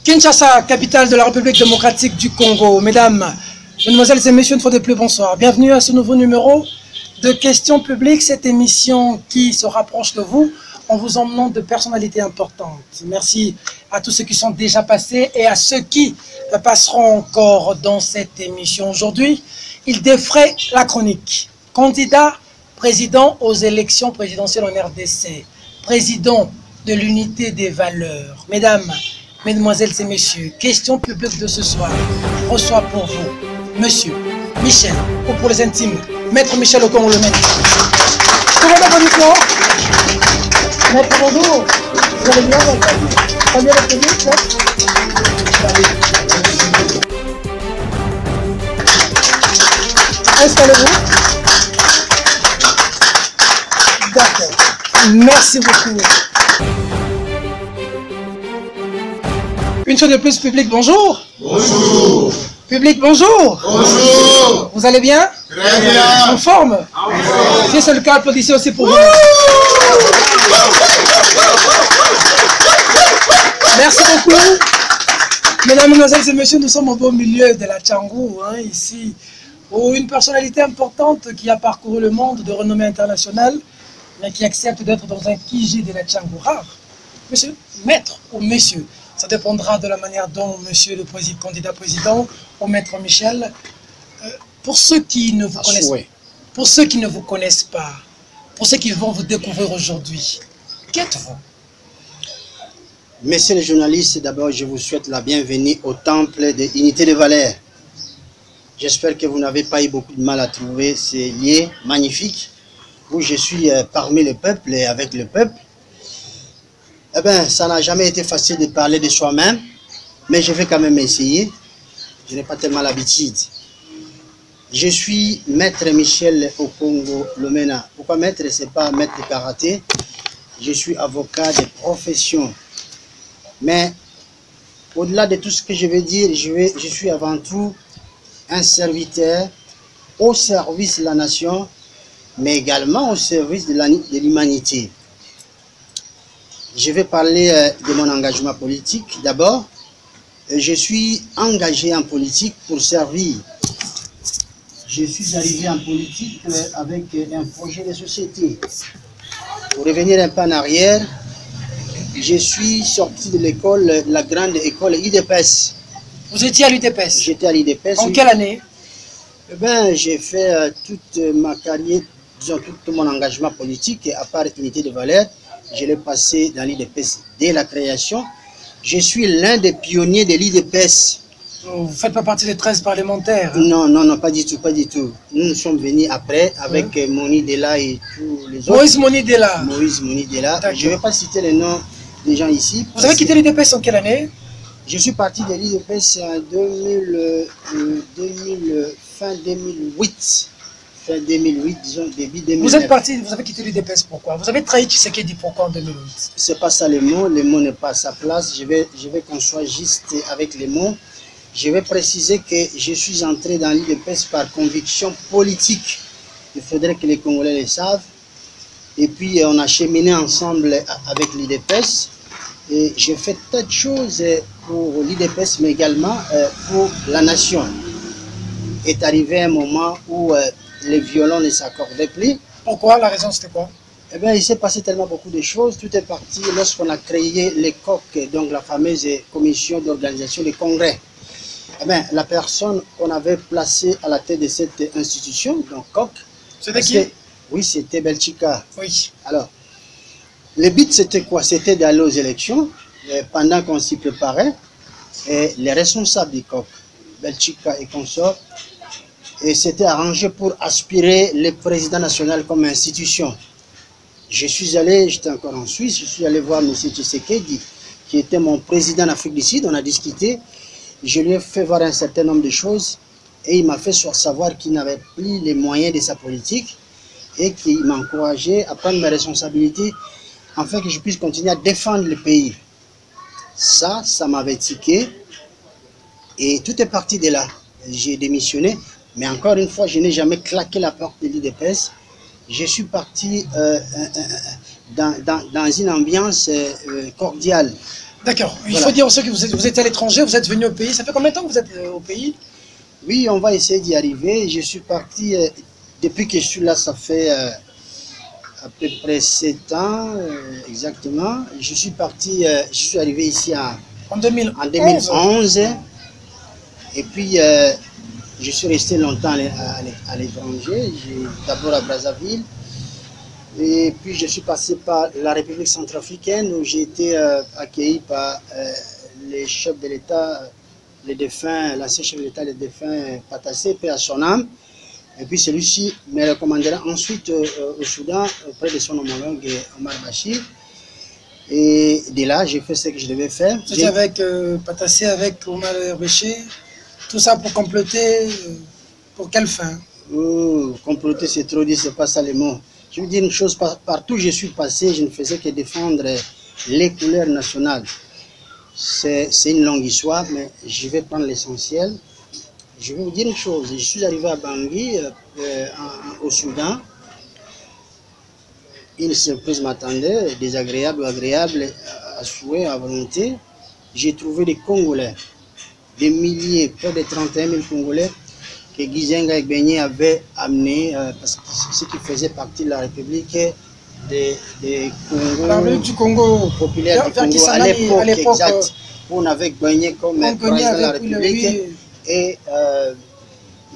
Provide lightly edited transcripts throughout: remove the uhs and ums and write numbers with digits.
Kinshasa, capitale de la République démocratique du Congo. Mesdames, mesdemoiselles et messieurs, une fois de plus, bonsoir. Bienvenue à ce nouveau numéro de Questions publiques, cette émission qui se rapproche de vous en vous emmenant de personnalités importantes. Merci à tous ceux qui sont déjà passés et à ceux qui passeront encore dans cette émission. Aujourd'hui, il défraie la chronique. Candidat président aux élections présidentielles en RDC, président de l'unité des valeurs. Mesdames, mesdemoiselles et messieurs, question publique de ce soir reçoit pour vous Monsieur Michel, ou pour les intimes, Maître Michel Okongo le Maître. Tout le monde bonjour. Maître, bonjour. Vous allez bien, très bien le public, installez-vous. D'accord. Merci beaucoup. Une fois de plus, public, bonjour. Bonjour. Public, bonjour. Bonjour. Vous allez bien? Très bien. En forme? Si c'est le cas, applaudissez aussi pour vous. Merci beaucoup. Mesdames, mesdemoiselles et messieurs, nous sommes au beau milieu de la Tchangou, ici, où une personnalité importante qui a parcouru le monde de renommée internationale, mais qui accepte d'être dans un Kijé de la Tchangou rare. Monsieur, maître ou messieurs, ça dépendra de la manière dont monsieur le candidat président ou maître Michel, pour ceux qui ne vous connaissent pas, pour ceux qui ne vous connaissent pas, pour ceux qui vont vous découvrir aujourd'hui, qu'êtes-vous? Messieurs les journalistes, d'abord je vous souhaite la bienvenue au temple de l'unité des valeurs. J'espère que vous n'avez pas eu beaucoup de mal à trouver ces lieux magnifiques où je suis parmi le peuple et avec le peuple. Eh bien, ça n'a jamais été facile de parler de soi-même, mais je vais quand même essayer. Je n'ai pas tellement l'habitude. Je suis maître Michel Okongo Lomena. Pourquoi maître? C'est pas maître de karaté. Je suis avocat de profession. Mais au-delà de tout ce que je vais dire, je suis avant tout un serviteur au service de la nation, mais également au service de l'humanité. Je vais parler de mon engagement politique. D'abord, je suis engagé en politique pour servir. Je suis arrivé en politique avec un projet de société. Pour revenir un peu en arrière, je suis sorti de l'école, la grande école IDPS. Vous étiez à l'UDPS? J'étais à l'IDPS. En quelle année? Eh bien, j'ai fait toute ma carrière, disons tout mon engagement politique, et à part unité de valeurs, je l'ai passé dans l'IDPS dès la création. Je suis l'un des pionniers de l'IDPS. Vous ne faites pas partie des 13 parlementaires? Non, non, non, pas du tout, pas du tout. Nous sommes venus après avec Moni Dela et tous les autres. Moïse Moni Dela. Moïse Moni Dela. Je ne vais pas citer les noms des gens ici. Vous avez quitté l'UDPS en quelle année? Je suis parti de l'IDPS en fin 2008. Fin 2008, disons, début 2009. Vous êtes parti, vous avez quitté l'UDPS, pourquoi? Vous avez trahi Tshisekedi, pourquoi en 2008? C'est pas ça le mot n'est pas à sa place. Je vais qu'on soit juste avec les mots. Je vais préciser que je suis entré dans l'IDPS par conviction politique. Il faudrait que les Congolais le savent. Et puis on a cheminé ensemble avec l'IDPS. Et j'ai fait tas de choses pour l'IDPS, mais également pour la nation. Est arrivé un moment où les violons ne s'accordaient plus. Pourquoi? La raison c'était quoi? Eh bien, il s'est passé tellement beaucoup de choses. Tout est parti lorsqu'on a créé les COC, donc la fameuse commission d'organisation des congrès. Eh bien, la personne qu'on avait placée à la tête de cette institution, donc COC, c'était qui? Oui, c'était Belchika. Oui. Alors, le but c'était quoi? C'était d'aller aux élections. Et pendant qu'on s'y préparait, et les responsables du COC, Belchika et consorts, et s'étaient arrangés pour aspirer le président national comme institution. Je suis allé, j'étais encore en Suisse, je suis allé voir M. Tshisekedi, qui était mon président en Afrique du Sud, on a discuté. Je lui ai fait voir un certain nombre de choses et il m'a fait savoir qu'il n'avait plus les moyens de sa politique et qu'il m'a encouragé à prendre mes responsabilités afin que je puisse continuer à défendre le pays. Ça m'avait tiqué et tout est parti de là. J'ai démissionné, mais encore une fois, je n'ai jamais claqué la porte de l'IDPS. Je suis parti dans une ambiance cordiale D'accord. Il Voilà. faut dire aussi que vous êtes à l'étranger, vous êtes venu au pays. Ça fait combien de temps que vous êtes au pays? Oui, on va essayer d'y arriver. Je suis parti, depuis que je suis là, ça fait à peu près 7 ans, exactement. Je suis parti, je suis arrivé ici En 2011. en 2011. Et puis, je suis resté longtemps à l'étranger, d'abord à Brazzaville. Et puis, je suis passé par la République centrafricaine où j'ai été accueilli par les chefs de l'État, les défunts, l'ancien chef de l'État, les défunts Patassé, paix à son âme. Et puis, celui-ci me recommandera ensuite au Soudan, auprès de son homologue Omar Bachir. Et de là, j'ai fait ce que je devais faire. C'était avec Patassé, avec Omar Béché. Tout ça pour compléter, pour quelle fin? Comploter, c'est trop dit, c'est pas ça le mot. Je veux dire une chose, partout où je suis passé, je ne faisais que défendre les couleurs nationales. C'est une longue histoire, mais je vais prendre l'essentiel. Je vais vous dire une chose, je suis arrivé à Bangui, au Soudan. Une surprise m'attendait, désagréable ou agréable, à souhait, à volonté. J'ai trouvé des Congolais, des milliers, près de 31 000 Congolais, que Gizenga et Beignet avaient amené, parce que ce qui faisait partie de la République des Congo, La République du Congo populaire du Congo, à l'époque exact, où on avait Beignet comme président de la République et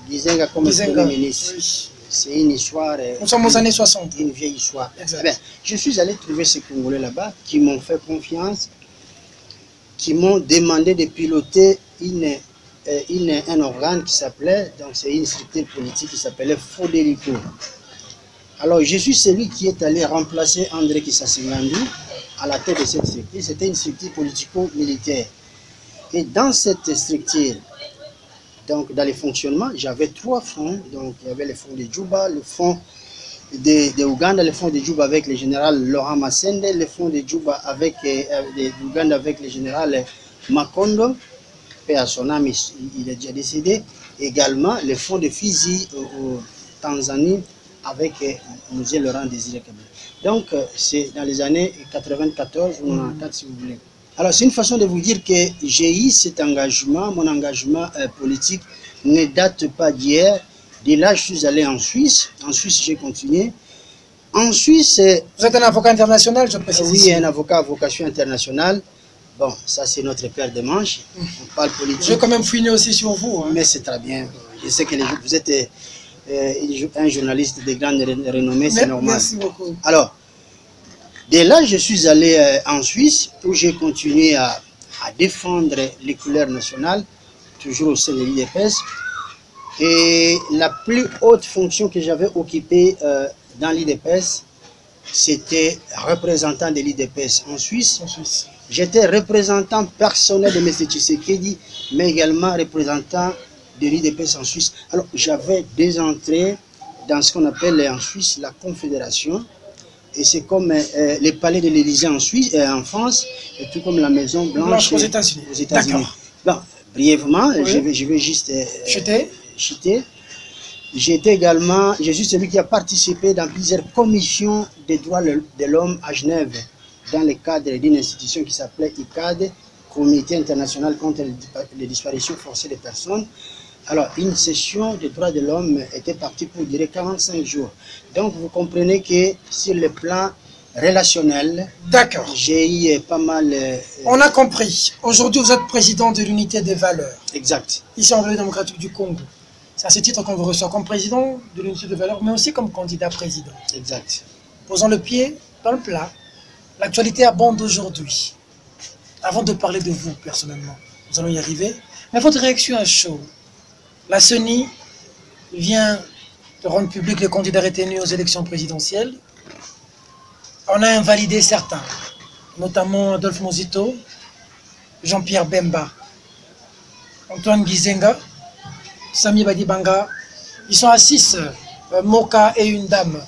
Gizenga comme premier ministre. Oui. C'est une histoire. Nous sommes aux années 60. Une vieille histoire. Exact. Bien, je suis allé trouver ces Congolais là-bas qui m'ont fait confiance, qui m'ont demandé de piloter un organe qui s'appelait, donc c'est une structure politique qui s'appelait Fodelico. Alors je suis celui qui est allé remplacer André Kissasengandu à la tête de cette structure. C'était une structure politico-militaire. Et dans cette structure, donc dans les fonctionnements, j'avais 3 fonds. Donc il y avait le fonds de Djouba, le fonds de Ouganda, le fonds de Djouba avec le général Laurent Massende, le fonds de Djouba avec Ouganda avec le général Makondo. Et à son âme, il est déjà décédé. Également, le fonds de Fizi au Tanzanie avec M. Laurent Désiré Kabila. Donc, c'est dans les années 94 ou 94, si vous voulez. Alors, c'est une façon de vous dire que j'ai eu cet engagement, mon engagement politique ne date pas d'hier. De là, je suis allé en Suisse. En Suisse, j'ai continué. En Suisse... Vous êtes un avocat international, je précise. Oui, un avocat à vocation internationale. Bon, ça c'est notre paire de manches. On parle politique. Je vais quand même fouiner aussi sur vous. Hein. Mais c'est très bien. Je sais que vous êtes un journaliste de grande renommée, c'est normal. Merci beaucoup. Alors, de là, je suis allé en Suisse où j'ai continué à défendre les couleurs nationales, toujours au sein de l'IDPS. Et la plus haute fonction que j'avais occupée dans l'IDPS, c'était représentant de l'IDPS en Suisse. J'étais représentant personnel de M. Tshisekedi, mais également représentant de l'IDPS en Suisse. Alors, j'avais des entrées dans ce qu'on appelle en Suisse la Confédération. Et c'est comme le palais de l'Élysée en Suisse, en France, et tout comme la Maison Blanche aux États-Unis. Bon, brièvement, oui. je vais juste chuter. Je suis celui qui a participé dans plusieurs commissions des droits de l'homme à Genève, dans le cadre d'une institution qui s'appelait ICAD, Comité international contre les disparitions forcées des personnes. Alors, une session des droits de l'homme était partie pour durer 45 jours. Donc, vous comprenez que sur le plan relationnel, j'ai eu pas mal... On a compris. Aujourd'hui, vous êtes président de l'unité des valeurs. Exact. Ici, en République démocratique du Congo. C'est à ce titre qu'on vous reçoit comme président de l'unité des valeurs, mais aussi comme candidat président. Exact. Posons le pied dans le plat. L'actualité abonde aujourd'hui. Avant de parler de vous, personnellement, nous allons y arriver. Mais votre réaction à chaud. La CENI vient de rendre public le candidat retenu aux élections présidentielles. On a invalidé certains, notamment Adolphe Mozito, Jean-Pierre Bemba, Antoine Gizenga, Sami Badibanga. Ils sont à 6, Moka et une dame,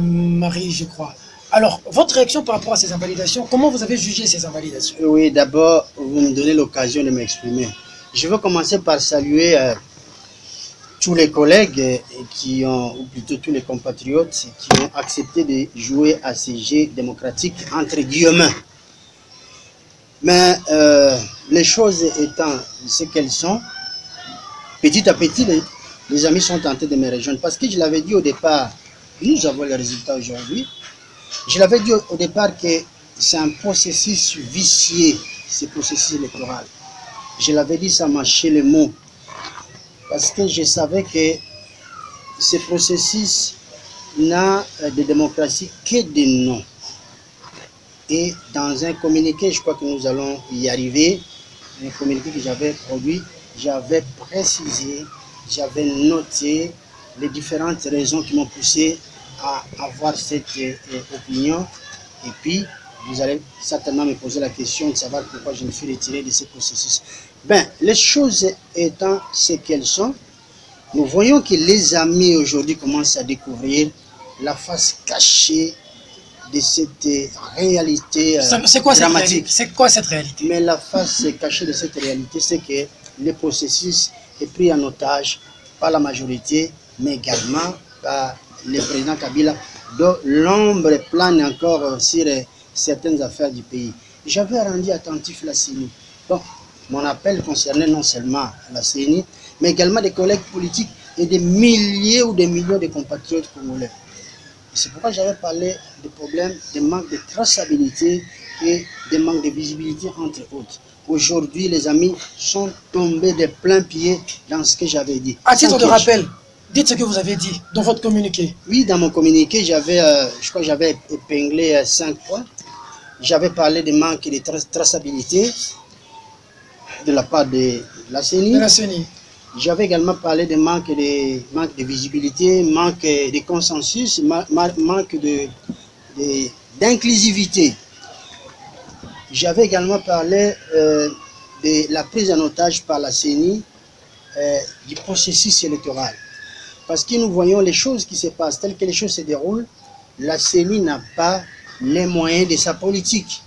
Marie, je crois. Alors, votre réaction par rapport à ces invalidations, comment vous avez jugé ces invalidations? Oui, d'abord, vous me donnez l'occasion de m'exprimer. Je veux commencer par saluer tous les collègues qui ont, ou plutôt tous les compatriotes qui ont accepté de jouer à ces jeux démocratiques entre guillemets. Mais les choses étant ce qu'elles sont, petit à petit, les amis sont tentés de me rejoindre. Parce que je l'avais dit au départ, nous avons les résultats aujourd'hui. Je l'avais dit au départ que c'est un processus vicié, ce processus électoral. Je l'avais dit, ça mâchait les mots. Parce que je savais que ce processus n'a de démocratie que des noms. Et dans un communiqué, je crois que nous allons y arriver, un communiqué que j'avais produit, j'avais précisé, j'avais noté les différentes raisons qui m'ont poussé à avoir cette opinion. Et puis, vous allez certainement me poser la question de savoir pourquoi je me suis retiré de ce processus. Ben, les choses étant ce qu'elles sont, nous voyons que les amis aujourd'hui commencent à découvrir la face cachée de cette réalité dramatique. C'est quoi cette réalité? Mais la face cachée de cette réalité, c'est que le processus est pris en otage par la majorité, mais également par le président Kabila, dont l'ombre plane encore sur certaines affaires du pays. J'avais rendu attentif la CENI. Bon, mon appel concernait non seulement la CENI, mais également des collègues politiques et des milliers ou des millions de compatriotes congolais. C'est pourquoi j'avais parlé des problèmes, des manques de traçabilité et des manques de visibilité, entre autres. Aujourd'hui, les amis sont tombés de plein pied dans ce que j'avais dit. À titre de rappel, dites ce que vous avez dit dans votre communiqué. Oui, dans mon communiqué, j'avais, je crois que j'avais épinglé 5 points. J'avais parlé des manques de traçabilité de la part de la CENI. J'avais également parlé des manques de visibilité, manque de consensus, manque d'inclusivité. J'avais également parlé de la prise en otage par la CENI du processus électoral. Parce que nous voyons les choses qui se passent, telles que les choses se déroulent, la CENI n'a pas les moyens de sa politique.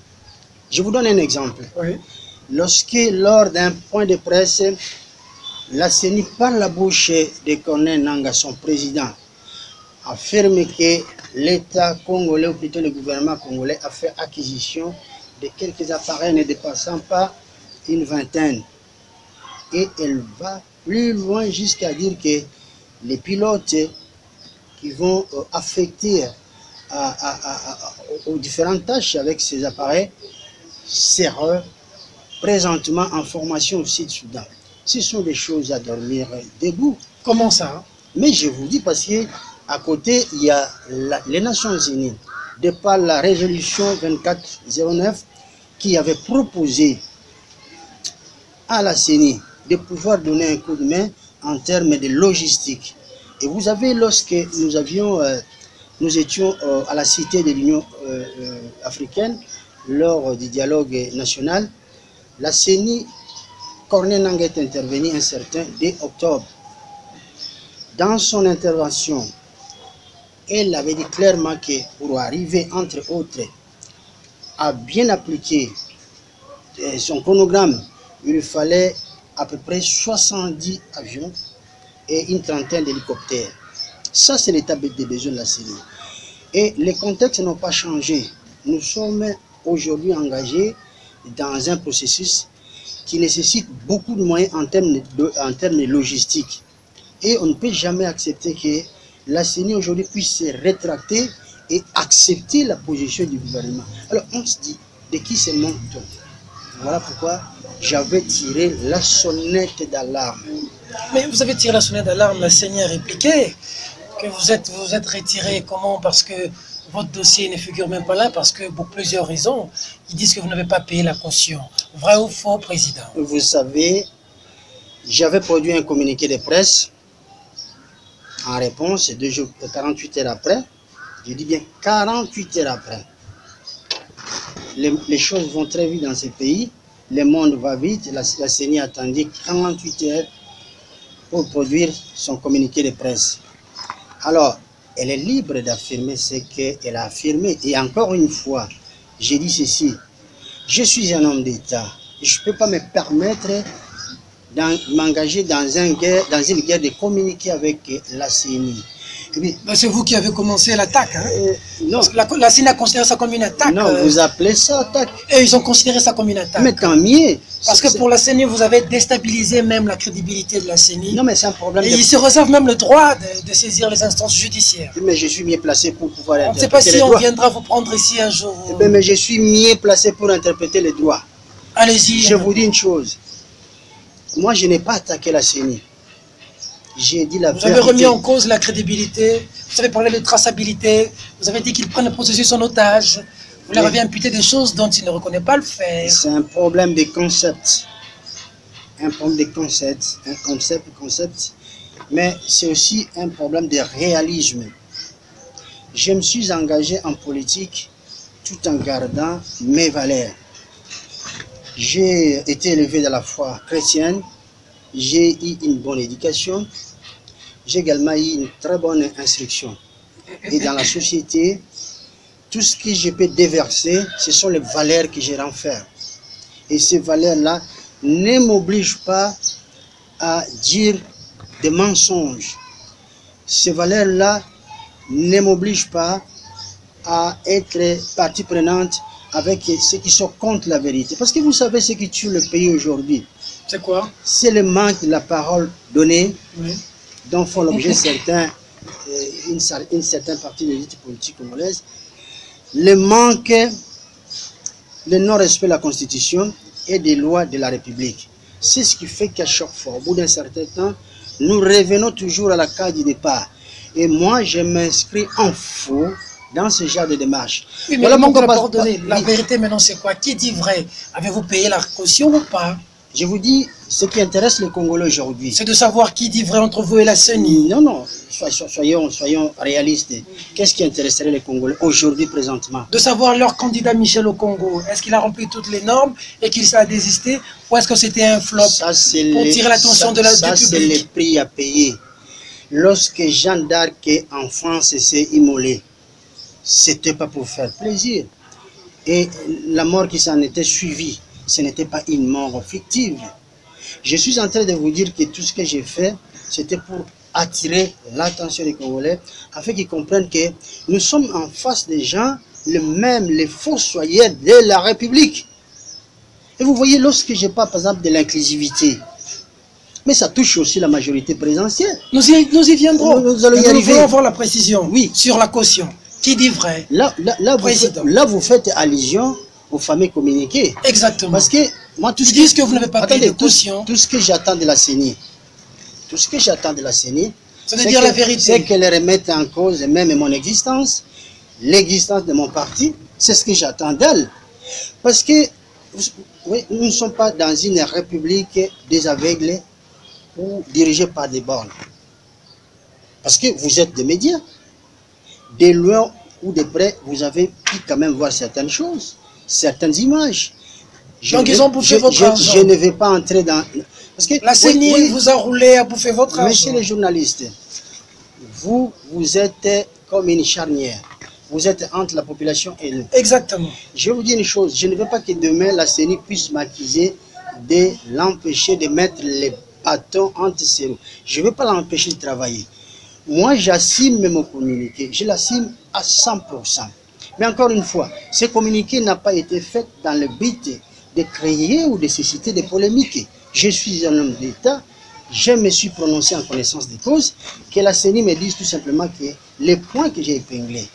Je vous donne un exemple. Oui. Lorsque, lors d'un point de presse, la CENI, par la bouche de Corneille Nangaa, son président, affirme que l'État congolais, ou plutôt le gouvernement congolais, a fait acquisition de quelques appareils ne dépassant pas une vingtaine. Et elle va plus loin jusqu'à dire que les pilotes qui vont affecter aux différentes tâches avec ces appareils seront présentement en formation au Sud-Soudan. Ce sont des choses à dormir debout. Comment ça? Mais je vous dis parce qu'à côté, il y a les Nations Unies, de par la résolution 2409, qui avait proposé à la CENI de pouvoir donner un coup de main en termes de logistique. Et vous avez, lorsque nous étions à la Cité de l'Union africaine, lors du dialogue national, la CENI, Corneille Nangaa est intervenu un certain dès octobre. Dans son intervention, elle avait dit clairement que pour arriver, entre autres, à bien appliquer son chronogramme, il lui fallait à peu près 70 avions et une trentaine d'hélicoptères. Ça, c'est l'état des besoins de la CENI. Et les contextes n'ont pas changé. Nous sommes aujourd'hui engagés dans un processus qui nécessite beaucoup de moyens en termes de logistique. Et on ne peut jamais accepter que la CENI aujourd'hui puisse se rétracter et accepter la position du gouvernement. Alors on se dit, de qui se moque-t-on? Voilà pourquoi j'avais tiré la sonnette d'alarme. Mais vous avez tiré la sonnette d'alarme, la CENI a répliqué que vous êtes retiré. Comment? Parce que votre dossier ne figure même pas là, parce que pour plusieurs raisons, ils disent que vous n'avez pas payé la caution. Vrai ou faux, président? Vous savez, j'avais produit un communiqué de presse en réponse, 48 heures après. Je dis bien 48 heures après. Les choses vont très vite dans ce pays, le monde va vite, la CENI a attendu 48 heures pour produire son communiqué de presse. Alors, elle est libre d'affirmer ce qu'elle a affirmé. Et encore une fois, j'ai dit ceci, je suis un homme d'État, je ne peux pas me permettre de m'engager dans une guerre de communiquer avec la CENI. Et puis, C'est vous qui avez commencé l'attaque. Hein? non, Parce que la CENI a considéré ça comme une attaque. non, vous appelez ça attaque. Et ils ont considéré ça comme une attaque. Mais tant mieux. Parce que pour la CENI, vous avez déstabilisé même la crédibilité de la CENI. Non, mais c'est un problème. Et ils se réservent même le droit de saisir les instances judiciaires. Mais je suis mieux placé pour pouvoir On ne sait interpréter pas si les on droits. viendra vous prendre ici un jour. Mais je suis mieux placé pour interpréter les droits. Allez-y. Je vous dis une chose. Moi, je n'ai pas attaqué la CENI. J'ai dit la Vous vérité. avez remis en cause la crédibilité, vous avez parlé de traçabilité, vous avez dit qu'ils prennent le processus en otage, vous leur avez imputé des choses dont ils ne reconnaissent pas le faire. C'est un problème de concept. Un problème de concept. Un concept. Mais c'est aussi un problème de réalisme. Je me suis engagé en politique tout en gardant mes valeurs. J'ai été élevé dans la foi chrétienne. J'ai eu une bonne éducation. J'ai également eu une très bonne instruction. Et dans la société, tout ce que je peux déverser, ce sont les valeurs que je renferme. Et ces valeurs-là ne m'obligent pas à dire des mensonges. Ces valeurs-là ne m'obligent pas à être partie prenante avec ceux qui sont contre la vérité. Parce que vous savez ce qui tue le pays aujourd'hui. C'est quoi? C'est le manque de la parole donnée, Oui. dont font l'objet une certaine partie de l'élite politique congolaise. Le manque, le non-respect de la Constitution et des lois de la République. C'est ce qui fait qu'à chaque fois, au bout d'un certain temps, nous revenons toujours à la case du départ. Et moi, je m'inscris en faux dans ce genre de démarche. Oui, mais Voilà le manque de pourquoi rapport donné. La oui. vérité maintenant c'est quoi? Qui dit vrai? Avez-vous payé la caution ou pas? Je vous dis, ce qui intéresse les Congolais aujourd'hui. C'est de savoir qui dit vrai entre vous et la CENI. Non, non, soyons réalistes. Qu'est-ce qui intéresserait les Congolais aujourd'hui, présentement? De savoir leur candidat Michel au Congo. Est-ce qu'il a rempli toutes les normes et qu'il s'est désisté? Ou est-ce que c'était un flop Ça, pour tirer l'attention du c'est le public? prix à payer. Lorsque Jeanne d'Arc en France s'est immolée, c'était pas pour faire plaisir. Et la mort qui s'en était suivie, ce n'était pas une mort fictive. Je suis en train de vous dire que tout ce que j'ai fait, c'était pour attirer l'attention des Congolais, afin qu'ils comprennent que nous sommes en face des gens, les fossoyeurs de la République. Et vous voyez, lorsque je parle par exemple de l'inclusivité, mais ça touche aussi la majorité présidentielle. Nous y viendrons. Nous allons y Mais arriver. Nous voulons avoir la précision Oui. sur la caution. Qui dit vrai? Là, vous faites allusion aux fameux communiqués. Exactement. Parce que moi, tout ce Ils disent que vous n'avez pas payé de caution. tout ce que j'attends de la CENI, Ça veut dire la vérité. c'est qu'elle remette en cause même mon existence, l'existence de mon parti. C'est ce que j'attends d'elle. Parce que oui, nous ne sommes pas dans une république des aveugles ou dirigée par des bornes. Parce que vous êtes des médias. De loin ou de près, vous avez pu quand même voir certaines choses, certaines images. Donc ils ont bouffé votre argent. Je ne vais pas entrer dans... Parce que, La CENI oui, vous a roulé à bouffer votre argent. Messieurs les journalistes, vous êtes comme une charnière. Vous êtes entre la population et nous. Exactement. Je vous dis une chose, je ne veux pas que demain la CENI puisse m'accuser de l'empêcher de mettre les bâtons entre ses roues. Je ne veux pas l'empêcher de travailler. Moi, j'assume mon communiqué. Je l'assume à 100%. Mais encore une fois, ce communiqué n'a pas été fait dans le but de créer ou de susciter des polémiques. Je suis un homme d'État. Je me suis prononcé en connaissance des causes. Que la CENI me dise tout simplement que les points que j'ai épinglés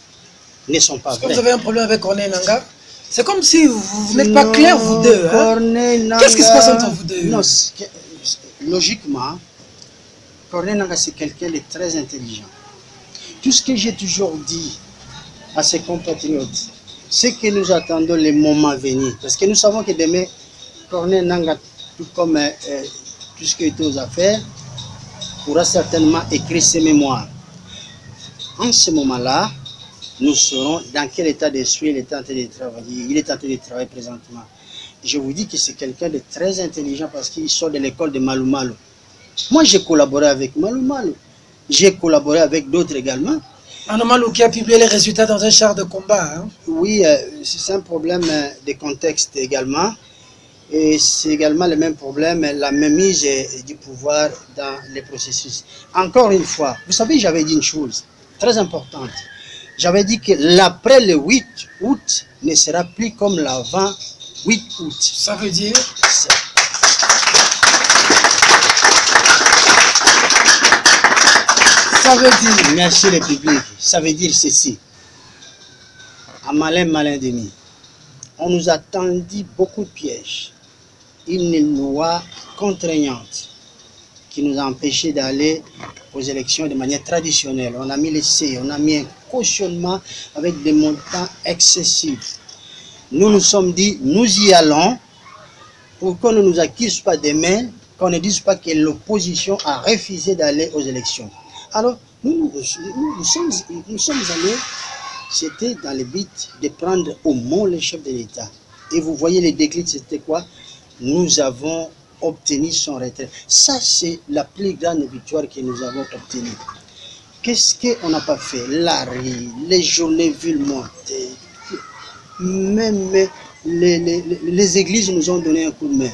ne sont pas vrais. Vous avez un problème avec Corneille Nangaa? C'est comme si vous n'êtes pas clair, vous deux. Hein? Qu'est-ce qui se passe entre vous deux? Non, logiquement, Corneille Nangaa, c'est quelqu'un de très intelligent. Tout ce que j'ai toujours dit à ses compatriotes, c'est que nous attendons le moment venu. Parce que nous savons que demain, Corneille Nangaa, tout comme tout ce qui est aux affaires, pourra certainement écrire ses mémoires. En ce moment-là, nous saurons dans quel état d'esprit il est en train de travailler. Il est en train de travailler présentement. Je vous dis que c'est quelqu'un de très intelligent parce qu'il sort de l'école de Malou Malou. Moi, j'ai collaboré avec Malou Malou. J'ai collaboré avec d'autres également. Malou Malou qui a publié les résultats dans un char de combat. Hein? Oui, c'est un problème de contexte également. Et c'est également le même problème, la mainmise du pouvoir dans les processus. Encore une fois, vous savez, j'avais dit une chose. très importante. J'avais dit que l'après le 8 août ne sera plus comme l'avant 8 août. Ça veut dire? Ça veut dire? Merci le public. Ça veut dire ceci. À malin demi. On nous a tendu beaucoup de pièges. Une loi contraignante qui nous a empêchés d'aller aux élections de manière traditionnelle. On a mis les C, on a mis un cautionnement avec des montants excessifs. Nous nous sommes dit, nous y allons pour qu'on ne nous accuse pas demain, qu'on ne dise pas que l'opposition a refusé d'aller aux élections. Alors, nous sommes allés, c'était dans le but de prendre au mot le chef de l'État. Et vous voyez les déclics, c'était quoi? Nous avons obtenu son retrait. Ça, c'est la plus grande victoire que nous avons obtenue. Qu'est-ce qu'on n'a pas fait? La rue, les journées vulmontées, même les églises nous ont donné un coup de main.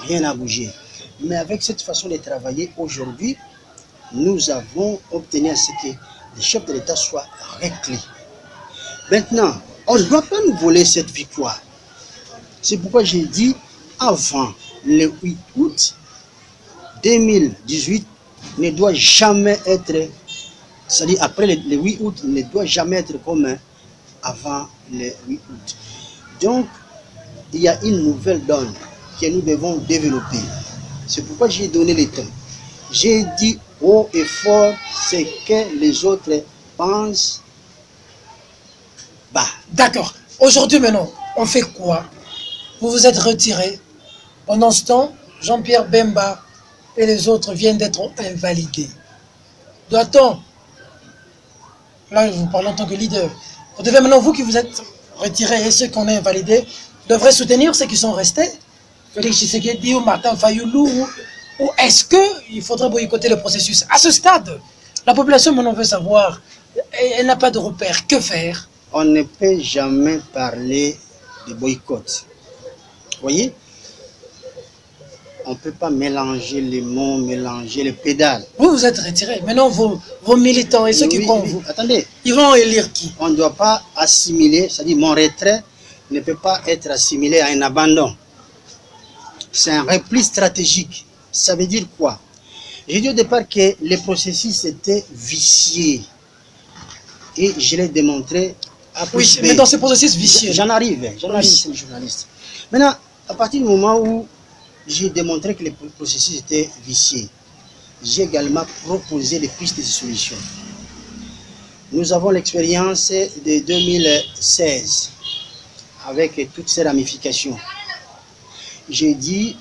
Rien n'a bougé. Mais avec cette façon de travailler, aujourd'hui, nous avons obtenu à ce que le chef de l'État soit réclé. Maintenant, on ne doit pas nous voler cette victoire. C'est pourquoi j'ai dit, avant le 8 août 2018, ne doit jamais être, c'est-à-dire après le 8 août, ne doit jamais être comme avant le 8 août. Donc, il y a une nouvelle donne que nous devons développer. C'est pourquoi j'ai donné le temps. J'ai dit haut et fort ce que les autres pensent bas. D'accord. Aujourd'hui, maintenant, on fait quoi? Vous vous êtes retiré. Pendant ce temps, Jean-Pierre Bemba et les autres viennent d'être invalidés. Doit-on, là je vous parle en tant que leader, vous devez maintenant, vous qui vous êtes retirés et ceux qu'on a invalidés, devraient soutenir ceux qui sont restés, Félix Tshisekedi ou Martin Fayoulou, ou est-ce qu'il faudrait boycotter le processus? À ce stade, la population maintenant veut savoir, elle n'a pas de repère, que faire? On ne peut jamais parler de boycott. Vous voyez? On ne peut pas mélanger les mots, mélanger les pédales. Vous vous êtes retirés. Maintenant, vos militants et ceux qui croient en vous, attendez, ils vont élire qui? On ne doit pas assimiler, c'est-à-dire mon retrait ne peut pas être assimilé à un abandon. C'est un repli stratégique. Ça veut dire quoi? J'ai dit au départ que le processus était vicié. Et je l'ai démontré à plus Oui, mais dans ce processus vicieux. J'en arrive, c'est le journaliste. Maintenant, à partir du moment où j'ai démontré que le processus était vicié, j'ai également proposé des pistes de solutions. Nous avons l'expérience de 2016 avec toutes ces ramifications. J'ai dit,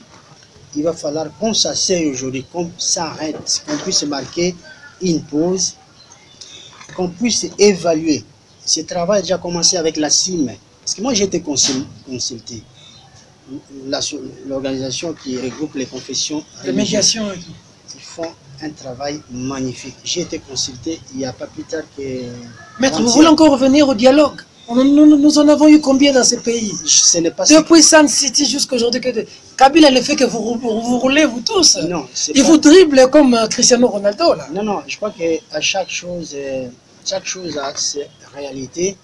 il va falloir qu'on s'asseye aujourd'hui, qu'on s'arrête, qu'on puisse marquer une pause, qu'on puisse évaluer. Ce travail a déjà commencé avec la CIM, parce que moi j'ai été consulté. L'organisation qui regroupe les confessions de médiation. Ils font un travail magnifique. J'ai été consulté il n'y a pas plus tard que... Maître, vous voulez encore revenir au dialogue? Nous en avons eu combien dans ces pays? Ce n'est pas depuis Sun City jusqu'à aujourd'hui. Kabila le fait que vous roulez, vous tous. Non, il vous dribble comme Cristiano Ronaldo. Là. Non, je crois qu'à chaque chose a ses réalités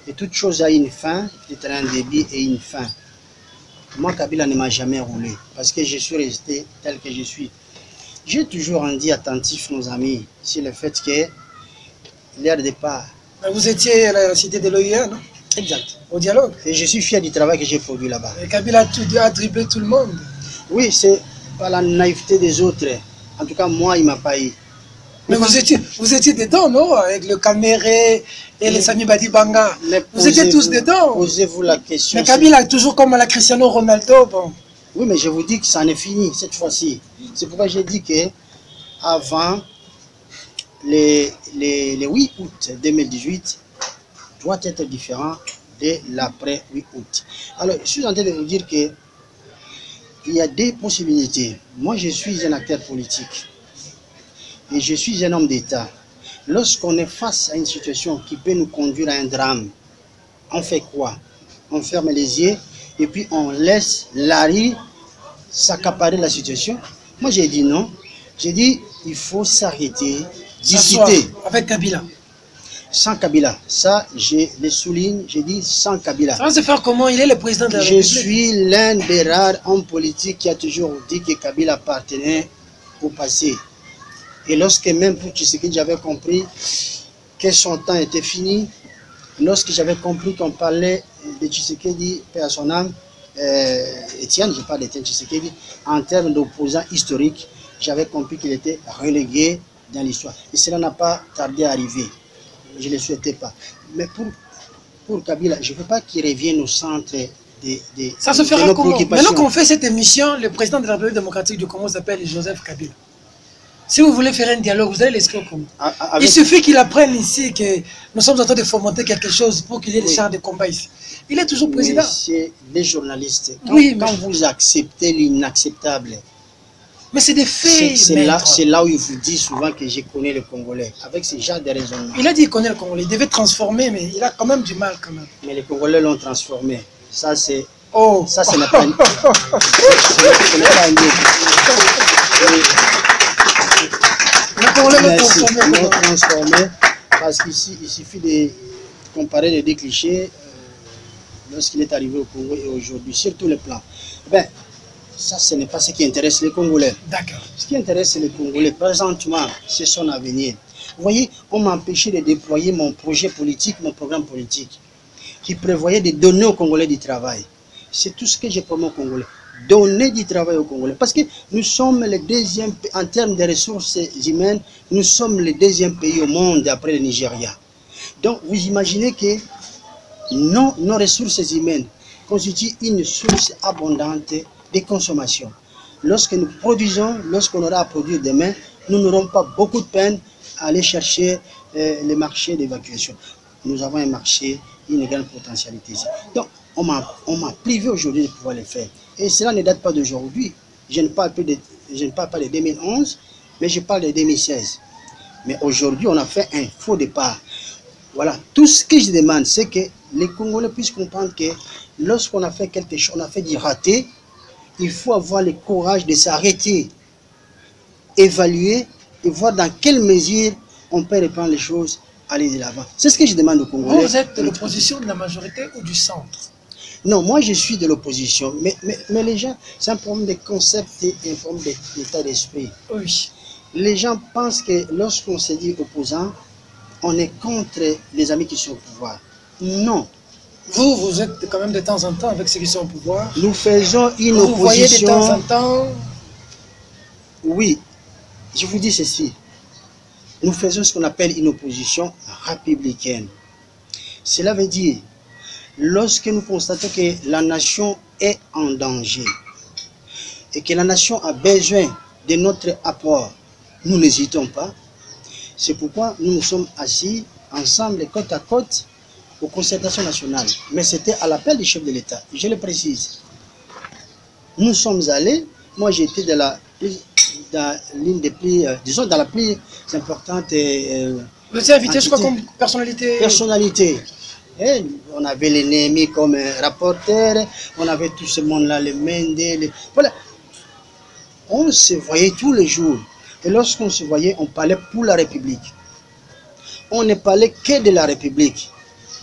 et toute chose a une fin, peut-être un début et une fin. Moi, Kabila ne m'a jamais roulé parce que je suis resté tel que je suis. J'ai toujours rendu attentif nos amis sur le fait que leur départ. Vous étiez à la cité de l'OIA, non? Exact. Au dialogue. Et je suis fier du travail que j'ai produit là-bas. Et Kabila a dribblé tout le monde. Oui, c'est pas la naïveté des autres. En tout cas, moi, il m'a pas eu. Mais vous étiez dedans, non? Avec le Caméré et les Sami Badibanga. Vous étiez tous dedans. Posez-vous la question. Mais Kabila, toujours comme à la Cristiano Ronaldo, bon. Oui, mais je vous dis que ça en est fini cette fois-ci. C'est pourquoi j'ai dit que avant le 8 août 2018 doit être différent de l'après 8 août. Alors, je suis en train de vous dire que il y a des possibilités. Moi, je suis un acteur politique et je suis un homme d'État. Lorsqu'on est face à une situation qui peut nous conduire à un drame, on fait quoi? On ferme les yeux et puis on laisse la rue s'accaparer la situation. Moi, j'ai dit non. J'ai dit il faut s'arrêter, discuter. Avec Kabila. sans Kabila. Ça, je le souligne, je dis sans Kabila. Ça va se faire comment? Il est le président de la Je République. suis l'un des rares hommes politiques qui a toujours dit que Kabila appartenait au passé. Et lorsque même pour Tshisekedi, j'avais compris que son temps était fini, lorsque j'avais compris qu'on parlait de Tshisekedi, paix à son âme, Étienne, je parle d'Étienne Tshisekedi, en termes d'opposant historique, j'avais compris qu'il était relégué dans l'histoire. Et cela n'a pas tardé à arriver. Je ne le souhaitais pas. Mais pour Kabila, je ne veux pas qu'il revienne au centre Ça se de fera nos comment? préoccupations. Maintenant qu'on fait cette émission, le président de la République démocratique du Congo s'appelle Joseph Kabila. Si vous voulez faire un dialogue, vous allez l'escrire comment? Avec- Il suffit qu'il apprenne ici que nous sommes en train de fomenter quelque chose pour qu'il y ait des Oui. chars de combat ici. Il est toujours président. Monsieur, les journalistes, Oui, quand mais- vous acceptez l'inacceptable, Mais c'est des faits. c'est là où il vous dit souvent que je connais le Congolais, avec ce genre de raisonnement. Il a dit qu'il connaît le Congolais. Il devait transformer, mais il a quand même du mal quand même. Mais les Congolais l'ont transformé. Ça, c'est... Oh, Ça, ce n'est pas un... ce n'est pas un mythe. le Congolais l'a Merci. transformé. Ils l'ont transformé parce qu'ici, il suffit de comparer les deux clichés lorsqu'il est arrivé au Congo et aujourd'hui, sur tous les plans. Ben, ça, ce n'est pas ce qui intéresse les Congolais. D'accord. Ce qui intéresse les Congolais présentement, c'est son avenir. Vous voyez, on m'a empêché de déployer mon projet politique, mon programme politique, qui prévoyait de donner aux Congolais du travail. C'est tout ce que j'ai promis aux Congolais. Donner du travail aux Congolais. Parce que nous sommes le deuxième, en termes de ressources humaines, nous sommes le deuxième pays au monde après le Nigeria. Donc, vous imaginez que nos ressources humaines constituent une source abondante de consommation. Lorsque nous produisons, lorsqu'on aura à produire demain, nous n'aurons pas beaucoup de peine à aller chercher les marchés d'évacuation. Nous avons un marché, une grande potentialité ici. Donc, on m'a privé aujourd'hui de pouvoir le faire. Et cela ne date pas d'aujourd'hui. Je ne parle pas de 2011, mais je parle de 2016. Mais aujourd'hui, on a fait un faux départ. Voilà. Tout ce que je demande, c'est que les Congolais puissent comprendre que lorsqu'on a fait quelque chose, on a fait du raté, il faut avoir le courage de s'arrêter, évaluer et voir dans quelle mesure on peut reprendre les choses, aller de l'avant. C'est ce que je demande aux Congolais. Vous êtes de l'opposition, de la majorité ou du centre? Non, moi je suis de l'opposition, mais les gens, c'est un problème de concept et un problème d'état d'esprit. Oui. Les gens pensent que lorsqu'on se dit opposant, on est contre les amis qui sont au pouvoir. Non. Vous êtes quand même de temps en temps avec ceux qui sont au pouvoir. Nous faisons une Vous voyez de temps en opposition. temps. Oui, je vous dis ceci. Nous faisons ce qu'on appelle une opposition républicaine. Cela veut dire, lorsque nous constatons que la nation est en danger et que la nation a besoin de notre apport, nous n'hésitons pas. C'est pourquoi nous nous sommes assis ensemble, côte à côte, aux concertations nationales. Mais c'était à l'appel du chef de l'État, je le précise. Nous sommes allés, moi j'étais dans l'une des plus, disons dans la plus importante Vous étiez invité, je crois, entité. comme personnalité. Personnalité. Et on avait l'ennemi comme rapporteur, on avait tout ce monde-là, les Mende, voilà. On se voyait tous les jours. Et lorsqu'on se voyait, on parlait pour la République. On ne parlait que de la République.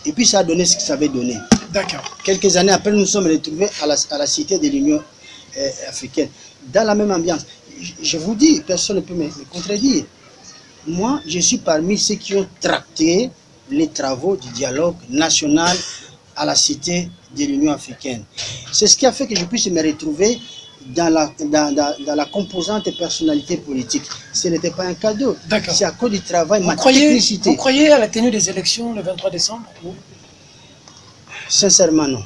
Et puis ça a donné ce que ça avait donné. D'accord. Quelques années après, nous nous sommes retrouvés à la cité de l'Union africaine, dans la même ambiance. Je vous dis, personne ne peut me contredire. Moi, je suis parmi ceux qui ont tracté les travaux du dialogue national à la cité de l'Union africaine. C'est ce qui a fait que je puisse me retrouver dans la composante personnalité politique. Ce n'était pas un cadeau. D'accord. C'est à cause du travail, Vous ma croyez technicité. à la tenue des élections le 23 décembre ou Sincèrement, non.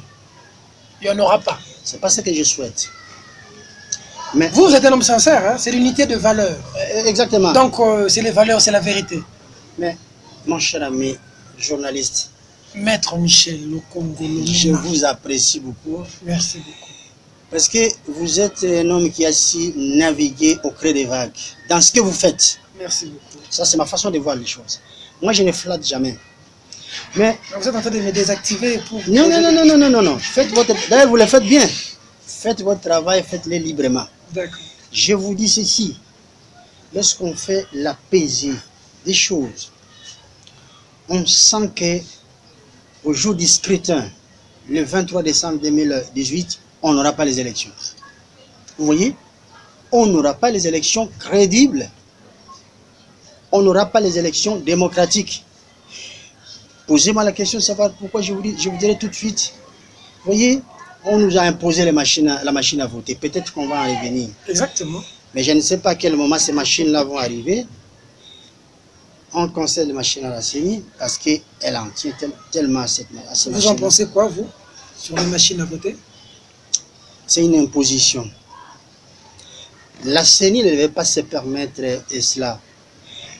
il n'y en aura pas? C'est pas ce que je souhaite. Mais, Vous êtes un homme sincère, hein? C'est l'unité de valeurs. exactement. Donc, c'est les valeurs, c'est la vérité. Mais, mon cher ami journaliste, Maître Michel Lokongolo. je vous apprécie beaucoup Merci beaucoup. parce que vous êtes un homme qui a su naviguer au creux des vagues. Dans ce que vous faites, Merci beaucoup. ça c'est ma façon de voir les choses. Moi, je ne flatte jamais. Mais, Donc, vous êtes en train de me désactiver pour... non. D'ailleurs, vous le faites bien. Faites votre travail, faites-le librement. D'accord. Je vous dis ceci. Lorsqu'on fait la pesée des choses, on sent que au jour du scrutin, le 23 décembre 2018, on n'aura pas les élections. Vous voyez? On n'aura pas les élections crédibles. On n'aura pas les élections démocratiques. Posez-moi la question de savoir pourquoi je vous dirai tout de suite. Vous voyez, on nous a imposé la machine à voter. Peut-être qu'on va en revenir. Exactement. Mais je ne sais pas à quel moment ces machines-là vont arriver. On conseille les machines à la CENI parce qu'elle en tient tellement à ces machines. Vous en pensez quoi, vous, sur les machines à voter? C'est une imposition. La CENI ne devait pas se permettre cela.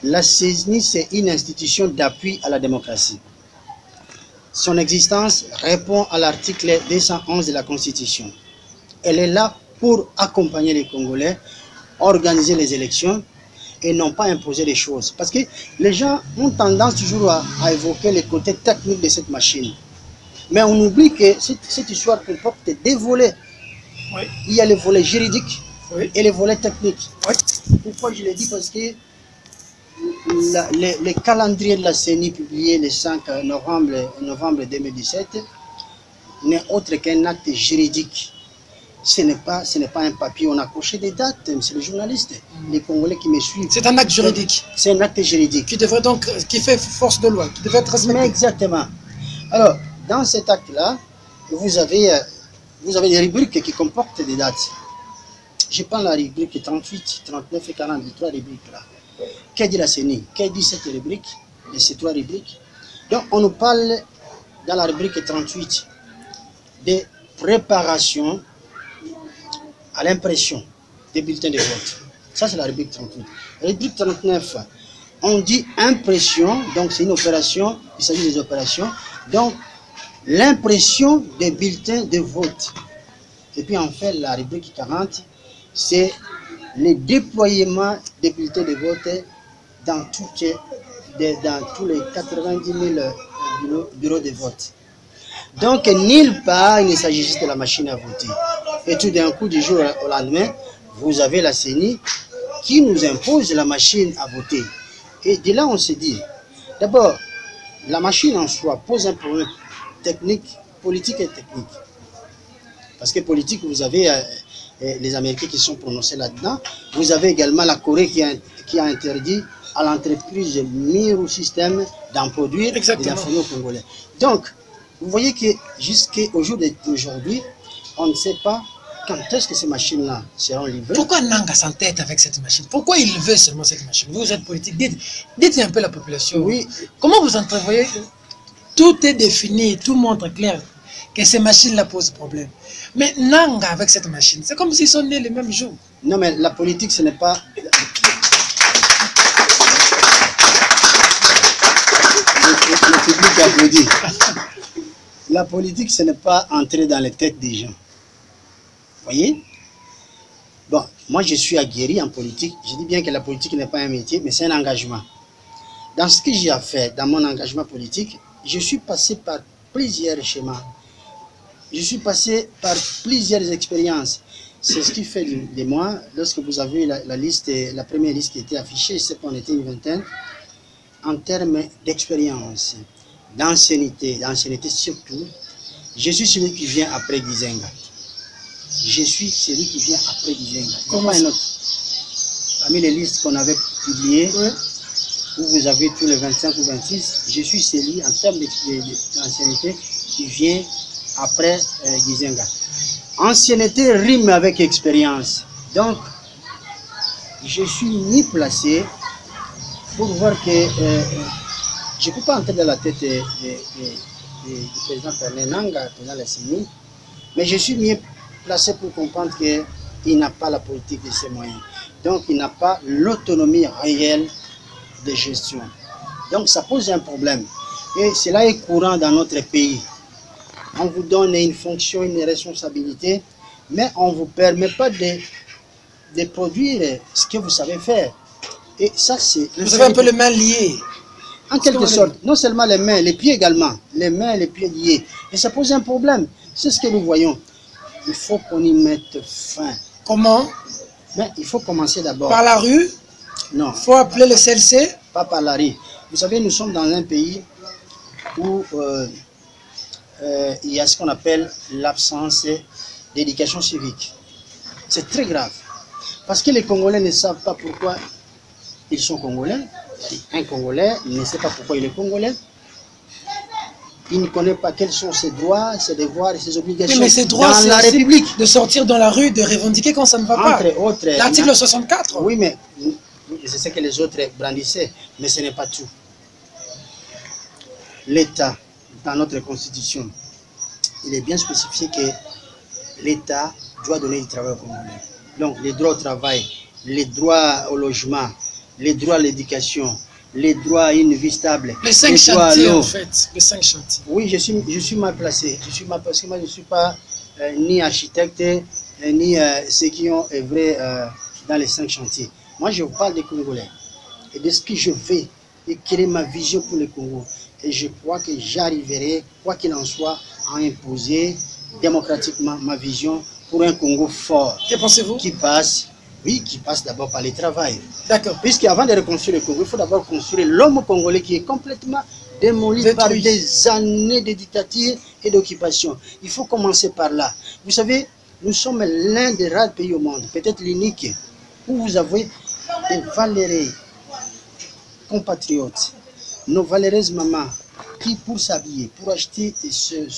La CENI, c'est une institution d'appui à la démocratie. Son existence répond à l'article 211 de la Constitution. Elle est là pour accompagner les Congolais, organiser les élections et non pas imposer les choses. Parce que les gens ont tendance toujours à évoquer les côtés techniques de cette machine. Mais on oublie que cette histoire comporte des volets. Oui. Il y a les volets juridiques, oui, et les volets techniques. Oui. Pourquoi je le dis? Parce que le calendrier de la CENI publié le 5 novembre 2017 n'est autre qu'un acte juridique. Ce n'est pas un papier, on a coché des dates, c'est le journaliste, les Congolais qui me suivent. C'est un acte juridique. C'est un acte juridique. Qui fait force de loi, qui devrait être respecté. Exactement. Alors, dans cet acte-là, vous avez des rubriques qui comportent des dates. Je prends la rubrique 38, 39 et 40, les trois rubriques-là. Qu'est dit la CENI? Qu'est dit cette rubrique et ces trois rubriques? Donc, on nous parle dans la rubrique 38 des préparations à l'impression des bulletins de vote. Ça, c'est la rubrique 38. La rubrique 39, on dit impression, donc c'est une opération, il s'agit des opérations. Donc, l'impression des bulletins de vote. Et puis, en fait, la rubrique 40, c'est le déploiement des bulletins de vote dans tous les 90 000 bureaux de vote. Donc, nulle part, il ne s'agit juste de la machine à voter. Et tout d'un coup, du jour au lendemain, vous avez la CENI qui nous impose la machine à voter. Et de là, on se dit, d'abord, la machine en soi pose un problème technique, politique et technique. Parce que politique, vous avez les Américains qui sont prononcés là-dedans. Vous avez également la Corée qui a interdit à l'entreprise Miru System d'en produire des infirmiers congolais. Donc, vous voyez que jusqu'au jour d'aujourd'hui, on ne sait pas quand est-ce que ces machines-là seront livrées. Pourquoi Nanga s'entête avec cette machine? Pourquoi il veut seulement cette machine? Vous êtes politique, dites un peu la population. Oui. Comment vous entrevoyez? Tout est défini, tout montre clair que ces machines-là posent problème. Mais Nanga avec cette machine, c'est comme s'ils sont nés le même jour. Non, mais la politique, ce n'est pas... Le public applaudit. La politique, ce n'est pas entrer dans les têtes des gens. Vous voyez? Bon, moi, je suis aguerri en politique. Je dis bien que la politique n'est pas un métier, mais c'est un engagement. Dans ce que j'ai fait, dans mon engagement politique, je suis passé par plusieurs schémas. Je suis passé par plusieurs expériences. C'est ce qui fait de moi, lorsque vous avez la liste, la première liste qui était affichée, c'est qu'on était une vingtaine, en termes d'expérience, d'ancienneté surtout, je suis celui qui vient après Gizenga. Je suis celui qui vient après Gizenga. Comment un autre? Parmi les listes qu'on avait publiées, oui, où vous avez tous les 25 ou 26, je suis celui en termes d'ancienneté qui vient après Gizenga. Ancienneté rime avec expérience. Donc, je suis mis placé pour voir que je ne peux pas entrer dans la tête du président Pernel Nanga, président de la CENI, mais je suis mieux placé pour comprendre qu'il n'a pas la politique de ses moyens. Donc, il n'a pas l'autonomie réelle de gestion. Donc, ça pose un problème. Et cela est courant dans notre pays. On vous donne une fonction, une responsabilité, mais on ne vous permet pas de produire ce que vous savez faire. Et ça, c'est... Vous avez un peu les mains liées. En quelque sorte, non seulement les mains, les pieds également. Les mains et les pieds liés. Et ça pose un problème. C'est ce que nous voyons. Il faut qu'on y mette fin. Comment? Mais il faut commencer d'abord. Par la rue? Non. Il faut appeler le CLC? Pas par la rue. Vous savez, nous sommes dans un pays où il y a ce qu'on appelle l'absence d'éducation civique. C'est très grave. Parce que les Congolais ne savent pas pourquoi ils sont Congolais. Un Congolais ne sait pas pourquoi il est Congolais. Il ne connaît pas quels sont ses droits, ses devoirs et ses obligations oui, mais ses droits, dans la République. De sortir dans la rue, de revendiquer quand ça ne va pas. Entre autres, l'article 64. Oui, mais je sais que les autres brandissaient, mais ce n'est pas tout. L'État, dans notre constitution, il est bien spécifié que l'État doit donner du travail aux Congolais. Donc, les droits au travail, les droits au logement, les droits à l'éducation, les droits à une vie stable, les 5 chantiers en fait, les 5 chantiers. Oui, je suis mal placé. Je suis mal parce que moi je ne suis pas ni architecte, ni ceux qui ont œuvré dans les 5 chantiers. Moi je vous parle des Congolais et de ce que je veux et quelle est ma vision pour le Congo. Et je crois que j'arriverai, quoi qu'il en soit, à imposer démocratiquement ma vision pour un Congo fort. Que pensez-vous? Qui passe d'abord par le travail. D'accord. Puisqu'avant de reconstruire le Congo, il faut d'abord construire l'homme congolais qui est complètement démoli par des années de dictature et d'occupation. Il faut commencer par là. Vous savez, nous sommes l'un des rares pays au monde, peut-être l'unique, où vous avez des valeureux compatriotes, nos valeureuses mamans, qui pour s'habiller, pour acheter ses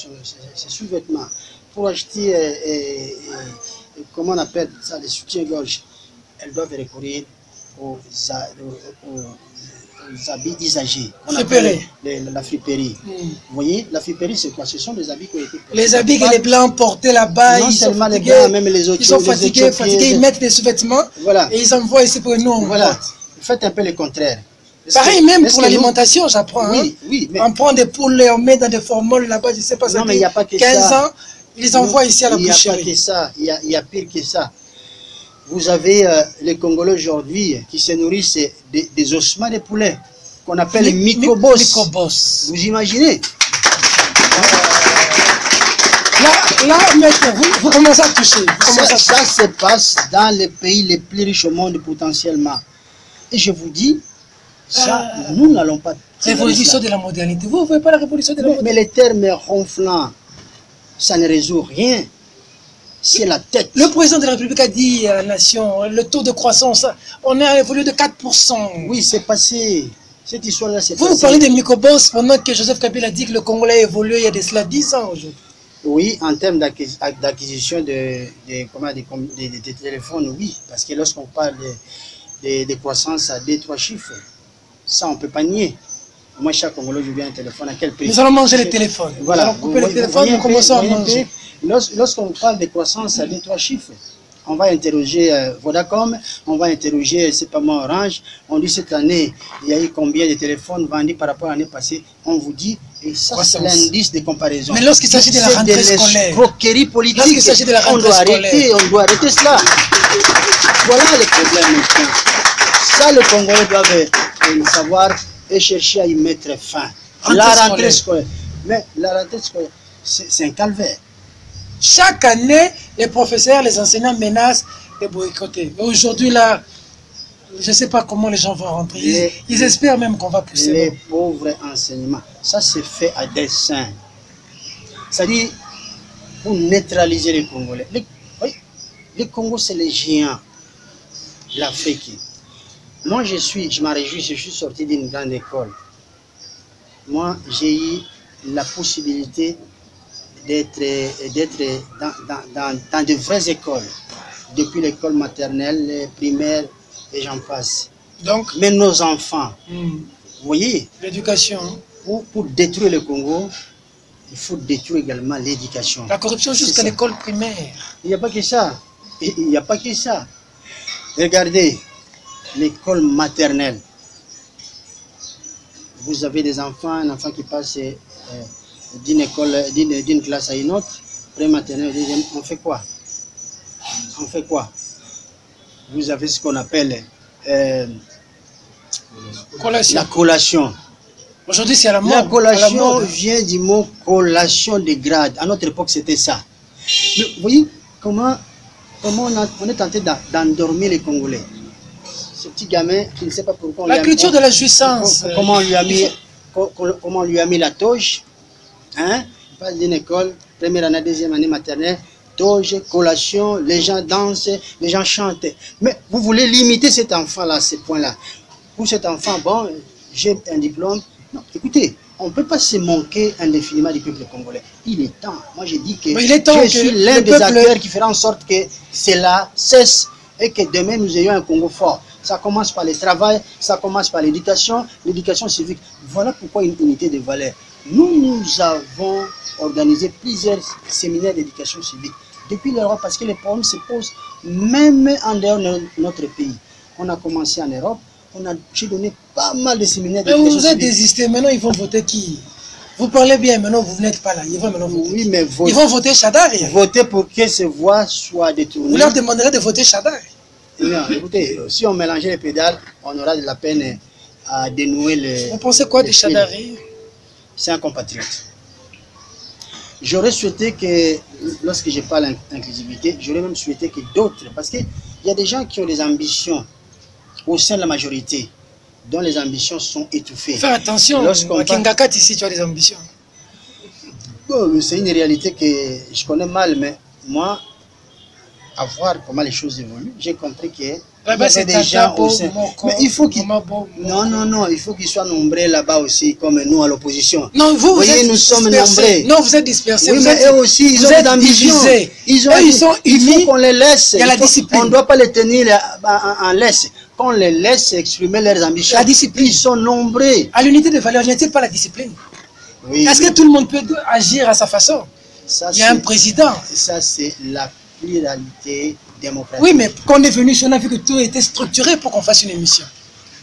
sous-vêtements, pour acheter, comment on appelle ça, les soutiens-gorge, elles doivent recourir aux habits usagés. La friperie. Vous voyez, la friperie, c'est quoi? Ce sont des habits qui ont été portés. Les habits que les Blancs portaient là-bas, non ils seulement sont les fatigués, Blancs, même les autres. ils sont fatigués, ils mettent des sous-vêtements et ils envoient ici pour nous. Voilà, faites un peu le contraire. Pareil, même pour l'alimentation, j'apprends. Oui, oui. Mais... On prend des poulets, on met dans des formules là-bas, je ne sais pas, ça fait 15 ans, ils les envoient ici à la boucherie. Il n'y a pas que ça, il y a pire que ça. Vous avez les Congolais aujourd'hui qui se nourrissent des ossements de poulet qu'on appelle les mycobos. Vous imaginez? Là, maître, vous commencez à toucher. Ça se passe dans les pays les plus riches au monde potentiellement. Et je vous dis, ça, nous n'allons pas... Révolution de la modernité. Vous ne voyez pas la révolution de la modernité? Mais les termes ronflants, ça ne résout rien. C'est la tête. Le président de la République a dit à la nation, le taux de croissance, on a évolué de 4%. Oui, c'est passé. Cette histoire-là, c'est passé. Vous parlez des mycobos pendant que Joseph Kabila a dit que le Congolais a évolué il y a de cela 10 ans aujourd'hui. Oui, en termes d'acquisition de téléphones, oui. Parce que lorsqu'on parle de croissance à 2-3 chiffres, ça, on ne peut pas nier. Moi, chaque Congolais, je viens un téléphone, à quel prix? Nous allons manger les téléphones. Voilà. Nous allons couper les téléphones, nous commençons à manger. Lorsqu'on parle de croissance à 2-3 chiffres, on va interroger Vodacom, on va interroger, c'est pas moi, Orange. On dit cette année, il y a eu combien de téléphones vendus par rapport à l'année passée. On vous dit, et ça, c'est l'indice de comparaison. Mais lorsqu'il s'agit de la rentrée scolaire, politique, on doit arrêter cela. Voilà le problème maintenant. Ça, le Congolais doivent savoir et chercher à y mettre fin. La rentrée scolaire. Mais la rentrée scolaire, c'est un calvaire. Chaque année, les professeurs, les enseignants menacent de boycotter. Aujourd'hui, là, je ne sais pas comment les gens vont rentrer. Ils espèrent même qu'on va pousser. Les pauvres enseignements, ça c'est fait à dessein. C'est-à-dire, pour neutraliser les Congolais. Les Congos, c'est les géants de l'Afrique. Moi, je m'en réjouis, je suis sorti d'une grande école. Moi, j'ai eu la possibilité d'être dans de vraies écoles, depuis l'école maternelle, primaire, et j'en passe. Donc, mais nos enfants, vous voyez, l'éducation. Pour détruire le Congo, il faut détruire également l'éducation. La corruption jusqu'à l'école primaire. Il n'y a pas que ça. Il n'y a pas que ça. Regardez, l'école maternelle. Vous avez des enfants, un enfant qui passe d'une classe à une autre, pré-maternelle, deuxième, on fait quoi? On fait quoi? Vous avez ce qu'on appelle la collation. Aujourd'hui, c'est à la mode. La collation vient du mot collation de grade. À notre époque, c'était ça. Mais vous voyez comment on est tenté d'endormir les Congolais. Ce petit gamin qui ne sait pas pourquoi. La culture de la jouissance. Comment on lui a comment on lui a mis la toge. Hein? Il passe d'une école, première année, deuxième année maternelle, toge, collation, les gens dansent, les gens chantent. Mais vous voulez limiter cet enfant-là à ce point-là. Pour cet enfant, bon, j'ai un diplôme. Non, écoutez, on ne peut pas se manquer indéfiniment du peuple congolais. Il est temps. Moi, je dis que je suis l'un des acteurs qui fera en sorte que cela cesse et que demain, nous ayons un Congo fort. Ça commence par le travail, ça commence par l'éducation civique. Voilà pourquoi une unité de valeurs. Nous avons organisé plusieurs séminaires d'éducation civique depuis l'Europe parce que les problèmes se posent même en dehors de notre pays. On a commencé en Europe, j'ai donné pas mal de séminaires d'éducation civique. Mais vous êtes désisté, maintenant ils vont voter qui? Vous parlez bien, maintenant vous n'êtes pas là. Ils vont maintenant voter. Oui, mais ils vont voter Chadari. Voter pour que ces voix soient détournées. Vous leur demanderez de voter Chadari. Non, écoutez, si on mélangeait les pédales, on aura de la peine à dénouer les... Vous pensez quoi de Chadari? C'est un compatriote. J'aurais souhaité que, lorsque je parle d'inclusivité, j'aurais même souhaité que d'autres, parce qu'il y a des gens qui ont des ambitions au sein de la majorité, dont les ambitions sont étouffées. Faire attention, à Kingakat ici, tu as des ambitions. Bon, c'est une réalité que je connais mal, mais moi, à voir comment les choses évoluent, j'ai compris que c'est des gens au sein. Mais il faut qu'ils... Non, il faut qu'ils soient nombreux là-bas aussi, comme nous à l'opposition. Non, vous voyez, nous sommes nombreux. Non, vous êtes dispersés. Oui, mais eux aussi, ils ont des ambitions. Ils sont unis. Il faut qu'on les laisse. Il y a la discipline. On ne doit pas les tenir en laisse. Qu'on les laisse exprimer leurs ambitions. La discipline. Ils sont nombreux. À l'unité de valeurs, n'y a-t-il pas la discipline? Oui. Est-ce que tout le monde peut agir à sa façon? Il y a un président. Ça, c'est la pluralité démocratique. Oui, mais quand on est venu ici, on a vu que tout était structuré pour qu'on fasse une émission.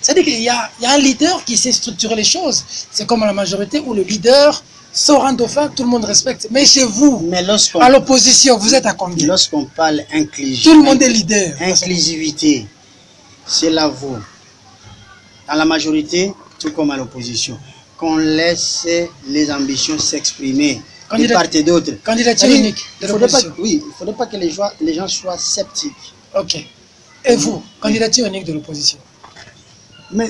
C'est-à-dire qu'il y a un leader qui sait structurer les choses. C'est comme à la majorité où le leader sort un dauphin, tout le monde respecte. Mais chez vous, à l'opposition, vous êtes à combien? Lorsqu'on parle inclusion, tout le monde est leader. Inclusivité, c'est là vous. Dans la majorité, tout comme à l'opposition, qu'on laisse les ambitions s'exprimer. De part et d'autre. Candidature unique de l'opposition. Oui, il ne faudrait pas que les gens soient sceptiques. Ok. Et vous, candidature unique de l'opposition? Mais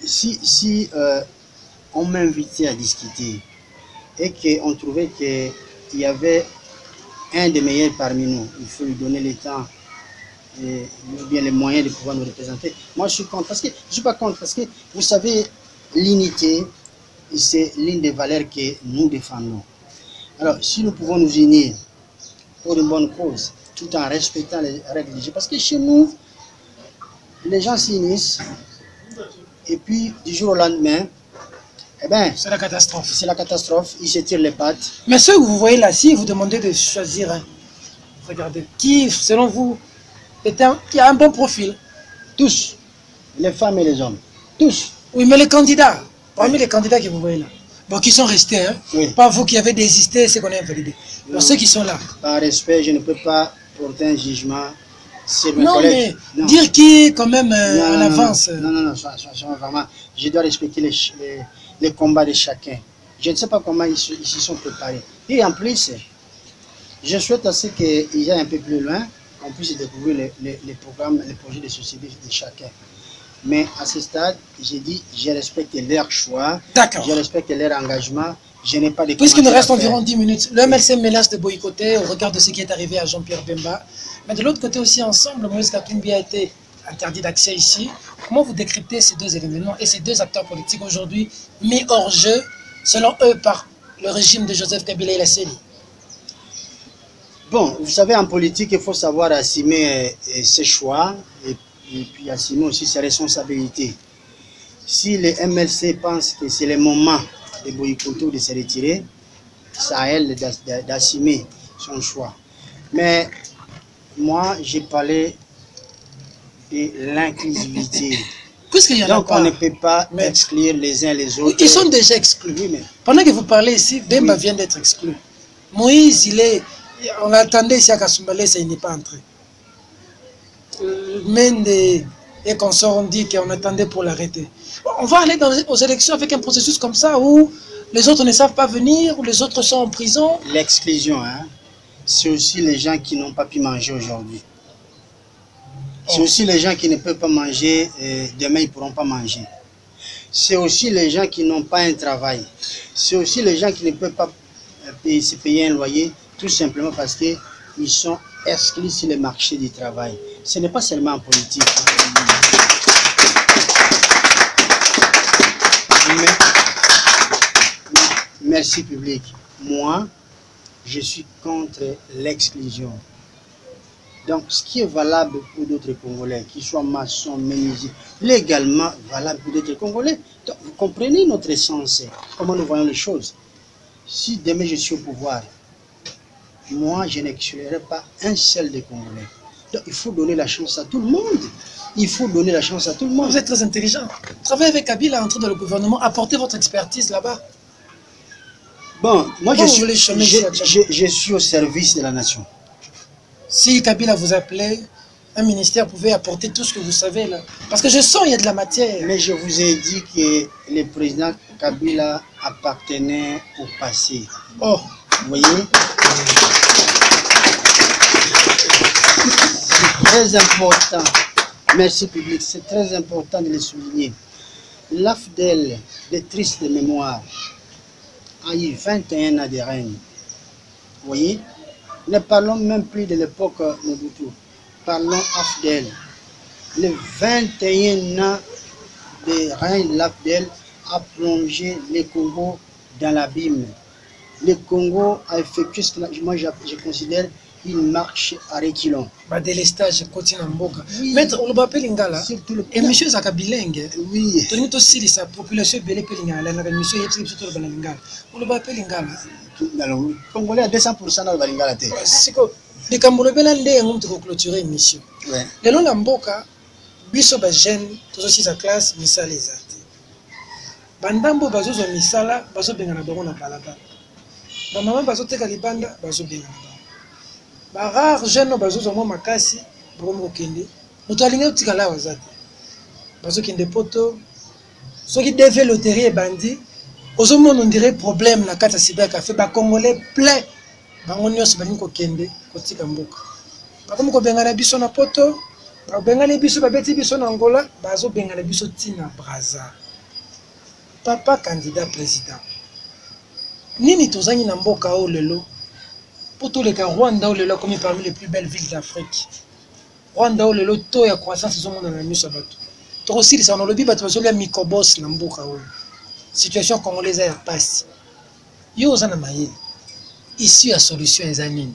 si on m'invitait à discuter et qu'on trouvait qu'il y avait un des meilleurs parmi nous, il faut lui donner le temps et bien les moyens de pouvoir nous représenter. Moi, je suis contre. Parce que je suis pas contre. Parce que vous savez, l'unité, c'est l'une des valeurs que nous défendons. Alors, si nous pouvons nous unir pour une bonne cause, tout en respectant les règles du jeu, parce que chez nous, les gens s'unissent, et puis du jour au lendemain, eh ben, c'est la catastrophe. C'est la catastrophe, ils se tirent les pattes. Mais ceux que vous voyez là, si vous demandez de choisir un, regardez, qui, selon vous, qui a un bon profil? Tous, les femmes et les hommes, tous. Oui, mais les candidats, parmi les candidats que vous voyez là, bon, qui sont restés, hein? Oui. Pas vous qui avez désisté, c'est qu'on a invalidé. Alors ceux qui sont là. Par respect, je ne peux pas porter un jugement sur mes collègues. Non, mais dire qui est quand même en avance. Non, vraiment, je dois respecter les combats de chacun. Je ne sais pas comment ils se sont préparés. Et en plus, je souhaite aussi qu'ils aillent un peu plus loin, qu'on puisse découvrir les programmes, les projets de société de chacun. Mais à ce stade, j'ai dit, je respecte leur choix, je respecte leur engagement, je n'ai pas de... Puisqu'il nous reste environ 10 minutes, le MLC menace de boycotter au regard de ce qui est arrivé à Jean-Pierre Bemba. Mais de l'autre côté aussi, ensemble, Moïse Katumbi a été interdit d'accès ici. Comment vous décryptez ces deux événements et ces deux acteurs politiques aujourd'hui mis hors jeu, selon eux, par le régime de Joseph Kabila et la CENI? Bon, vous savez, en politique, il faut savoir assumer ses choix et puis assumer aussi ses responsabilités. Si le MLC pense que c'est le moment de boycotter ou de se retirer, c'est à elle d'assumer son choix. Mais moi, j'ai parlé de l'inclusivité. Donc on ne peut pas exclure les uns les autres. Ils sont déjà exclus. Oui, mais pendant que vous parlez ici, Bemba vient d'être exclu. Moïse, on l'attendait ici à Kasumbalé, il n'est pas entré. Mende et consorts ont dit qu'on attendait pour l'arrêter. On va aller aux élections avec un processus comme ça où les autres ne savent pas venir, où les autres sont en prison. L'exclusion, hein, c'est aussi les gens qui n'ont pas pu manger aujourd'hui. C'est aussi les gens qui ne peuvent pas manger, demain ils ne pourront pas manger. C'est aussi les gens qui n'ont pas un travail. C'est aussi les gens qui ne peuvent pas se payer un loyer, tout simplement parce qu'ils sont exclus sur le marché du travail. Ce n'est pas seulement en politique. Merci public. Moi, je suis contre l'exclusion. Donc, ce qui est valable pour d'autres Congolais, qu'ils soient maçons, menuisiers, légalement valable pour d'autres Congolais. Donc, vous comprenez notre sens, comment nous voyons les choses. Si demain je suis au pouvoir, moi, je n'exclurai pas un seul des Congolais. Donc, il faut donner la chance à tout le monde. Il faut donner la chance à tout le monde. Vous êtes très intelligent. Travaillez avec Kabila, entrez dans le gouvernement, apportez votre expertise là-bas. Bon, moi, je suis au service de la nation. Si Kabila vous appelait, un ministère pouvait apporter tout ce que vous savez là. Parce que je sens qu'il y a de la matière. Mais je vous ai dit que le président Kabila appartenait au passé. Oh. Vous voyez? C'est très important. Merci public, c'est très important de le souligner. L'AFDEL, des tristes de mémoire, a eu 21 ans de règne. Vous voyez? Ne parlons même plus de l'époque Mobutu. Parlons AFDEL. Les 21 ans de règne de l'AFDEL a plongé le Congo dans l'abîme. Le Congo a effectué ce que moi je considère une marche à reculons. Délestage continue en Mboka. Maître, on va appeler Lingala. Et monsieur Zaka bilingue. Oui. Tony aussi sa population belé Lingala. La monsieur est plutôt dans Lingala. On va appeler Lingala. Le Congolais à 200% dans le Lingala. C'est quoi? Les Cambodgiens belé ont clôturé une mission. Les longs Mboka, biso ba jeune, tous aussi sa classe, misala les arts. Bandambo bazo zo misala, bazo bengana bango na balaba. Ba maman bazo teka libanda, bazo bengana. Ba rare jeune bazo zo mo makasi, bomo kende. Moto alinga utikala wazate. Bazo kende poto. Soki deve loterie et bandi, ozo mon on dirait problème na kata cyber café ba congolais plein. Bango nyos bani ko kende ko tika mboka. Ba komo ko bengana biso na poto, ba bengana biso ba beti biso na Angola, bazo bengana biso tina Braza. Papa candidat président. Nini tozangi na mboka o lelo? Pour tous les cas, Rwanda o lelo comme parmi les plus belles villes d'Afrique. Rwanda o lelo to ya croissance zo mona na miso bato. To aussi ça on lobi bato bazo lia microbos na mboka o. Situation congolaise ya passe. Yo ozana mayele. Ici la solution est anine.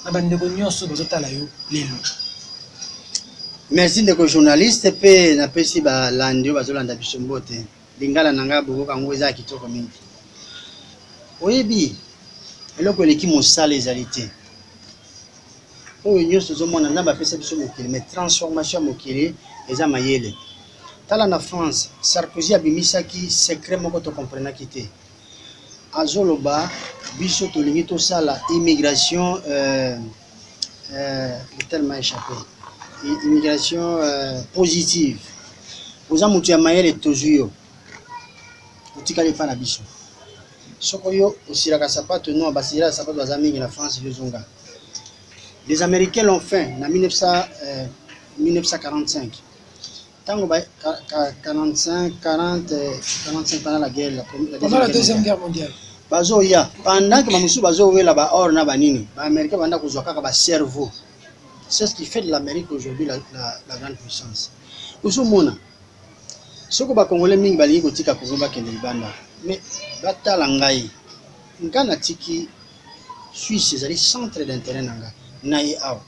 Na bandeko nyonso bazo tala yo lelo. Merci ndeko journaliste pe na pesi ba landio bazo landa biso mbote. Lingala nanga boko kango eza kitoko mingi. Oyebi eloko eleki mosala ezali te. Oyo nyonso tozomona na bapesa biso mokili, mais transformation ya mokili eza mayele. Tala na France, Sarkozy abimisaki secret moko tokoprenaki te. Azoloba biso tolingi tosala immigration le terme a échappé. Immigration positive. Oza mutu ya mayele tozuyo. Otikali pa na biso. Sokoyo osiraka sapato non basira sapato bazami na France yozonga. Les Américains l'ont fait en 1945. Tango 45 pendant la guerre pendant la deuxième guerre mondiale. Bazo ya pendant que mamusu bazo wela ba or na banini. Ba Américains banda kozwa kaka ba cerveau. C'est ce qui fait de l'Amérique aujourd'hui la grande puissance. Osomona soko ba Congolais mingi balingi kotika Congo bakende libanda. Mais batala ngai ngana tiki Suisse ezali centre d'intérêt nanga na ye awa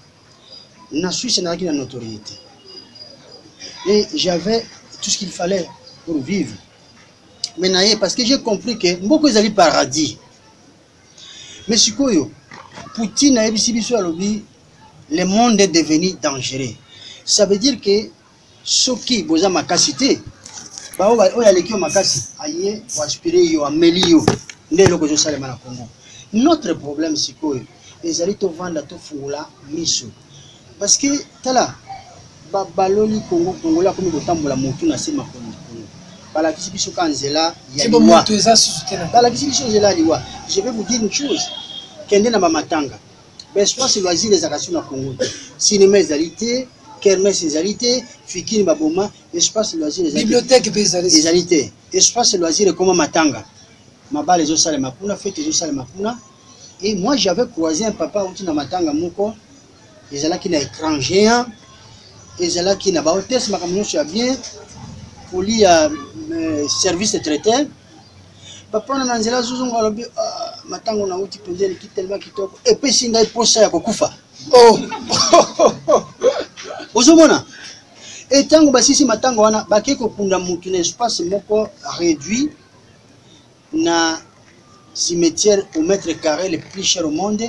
na Suisse na la notoriété et j'avais tout ce qu'il fallait pour vivre mais na ye parce que j'ai compris que mboko ezali paradis mais sikoyo Poutine a ebisi biso alobi le monde est devenu dangereux. Ça veut dire que soki boza makasité ba o ya lekio makasi aye o aspirer yo ameli yo nde loko zo salema na Congo. Notre problème sikoyo ezali to vanda to fungula miso parce que tala ba baloli Congo Congola comme botambola motu na sema Congo bala kisi biso kanzela ya liwa bala kisi biso zela liwa. Je vais vous dire une chose kende na ba matanga espace loisir les actions na Congo cinéma ezalité kermesse ezalité, fikini baboma, espace loisir bibliothèque ezalité, espace loisir comme matanga. Ma balle les osale mapuna, fête les osale mapuna. Et moi j'avais croisé un papa où tu na matanga moko, ils allaient qui na écran géant, ils allaient qui na ba hôtesse makamno soit bien pour lire service de traiteur. Papa na nzela zuzungu alobi matango na uti penze ki tellement kitoko et puis singa iposa ya kokufa. Oh. Ozomona. Et tango basisi matango wana bakeko punda mutu na espace moko réduit na cimetière au mètre carré le plus cher au monde.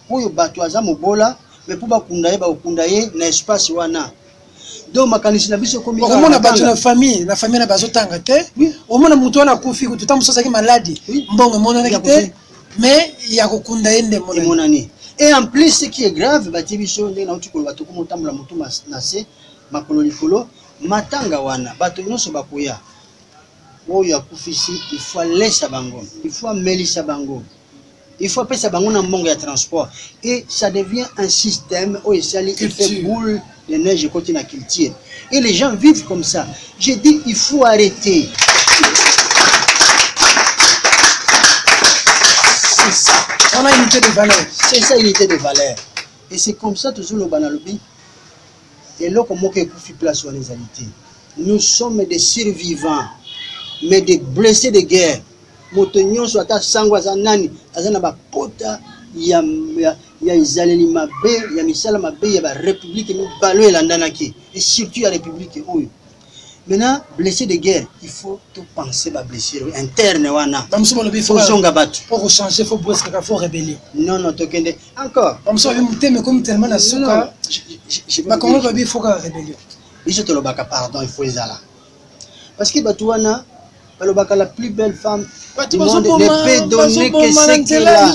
Oyo bato aza mobola mais pour bakunda ye na espace wana. Donc makanisi na biso komi ka mona bato na famille na bazotanga te. Omona mutu wana kufi ko tutamusosa ki maladi. Mbongo mona na te mais ya kokunda yende monani. Et en plus ce qui est grave bati biso ndenge na uti ko bato ko motambula mutu na se makolo likolo matanga wana bato nyonso bakoya. Oyo akufisi il faut laisser bango, il faut melisa bango. Il faut passer bango na mbongo ya transport et ça devient un système où il fait boule de neige côté na culture. Et les gens vivent comme ça. J'ai dit il faut arrêter. C'est ça. On a unité de valeur. C'est ça unité de valeur. Et c'est comme ça toujours le banalobi. Et là comme on fait place sur les alité. Nous sommes des survivants. Mais des blessés de guerre. Motonyon soit à sangwaza nani, azana ba pota ya izaleli mabe, ya misala mabe ya ba république mi balo elandanaki et surtout la république oyo. Maintenant blessé de guerre, il faut tout penser ba blessure interne wana. Bamso lobi faut zonga batu. Faut changer, faut brusque, faut rébeller. Non tokende encore. Bamso bi muteme comme tellement na suka. Ba comment ba bi faut ka rébellion. Biso to lobaka pardon, il faut ezala. Parce que batu wana la plus belle femme du monde ne peut donner que ce qu'elle a.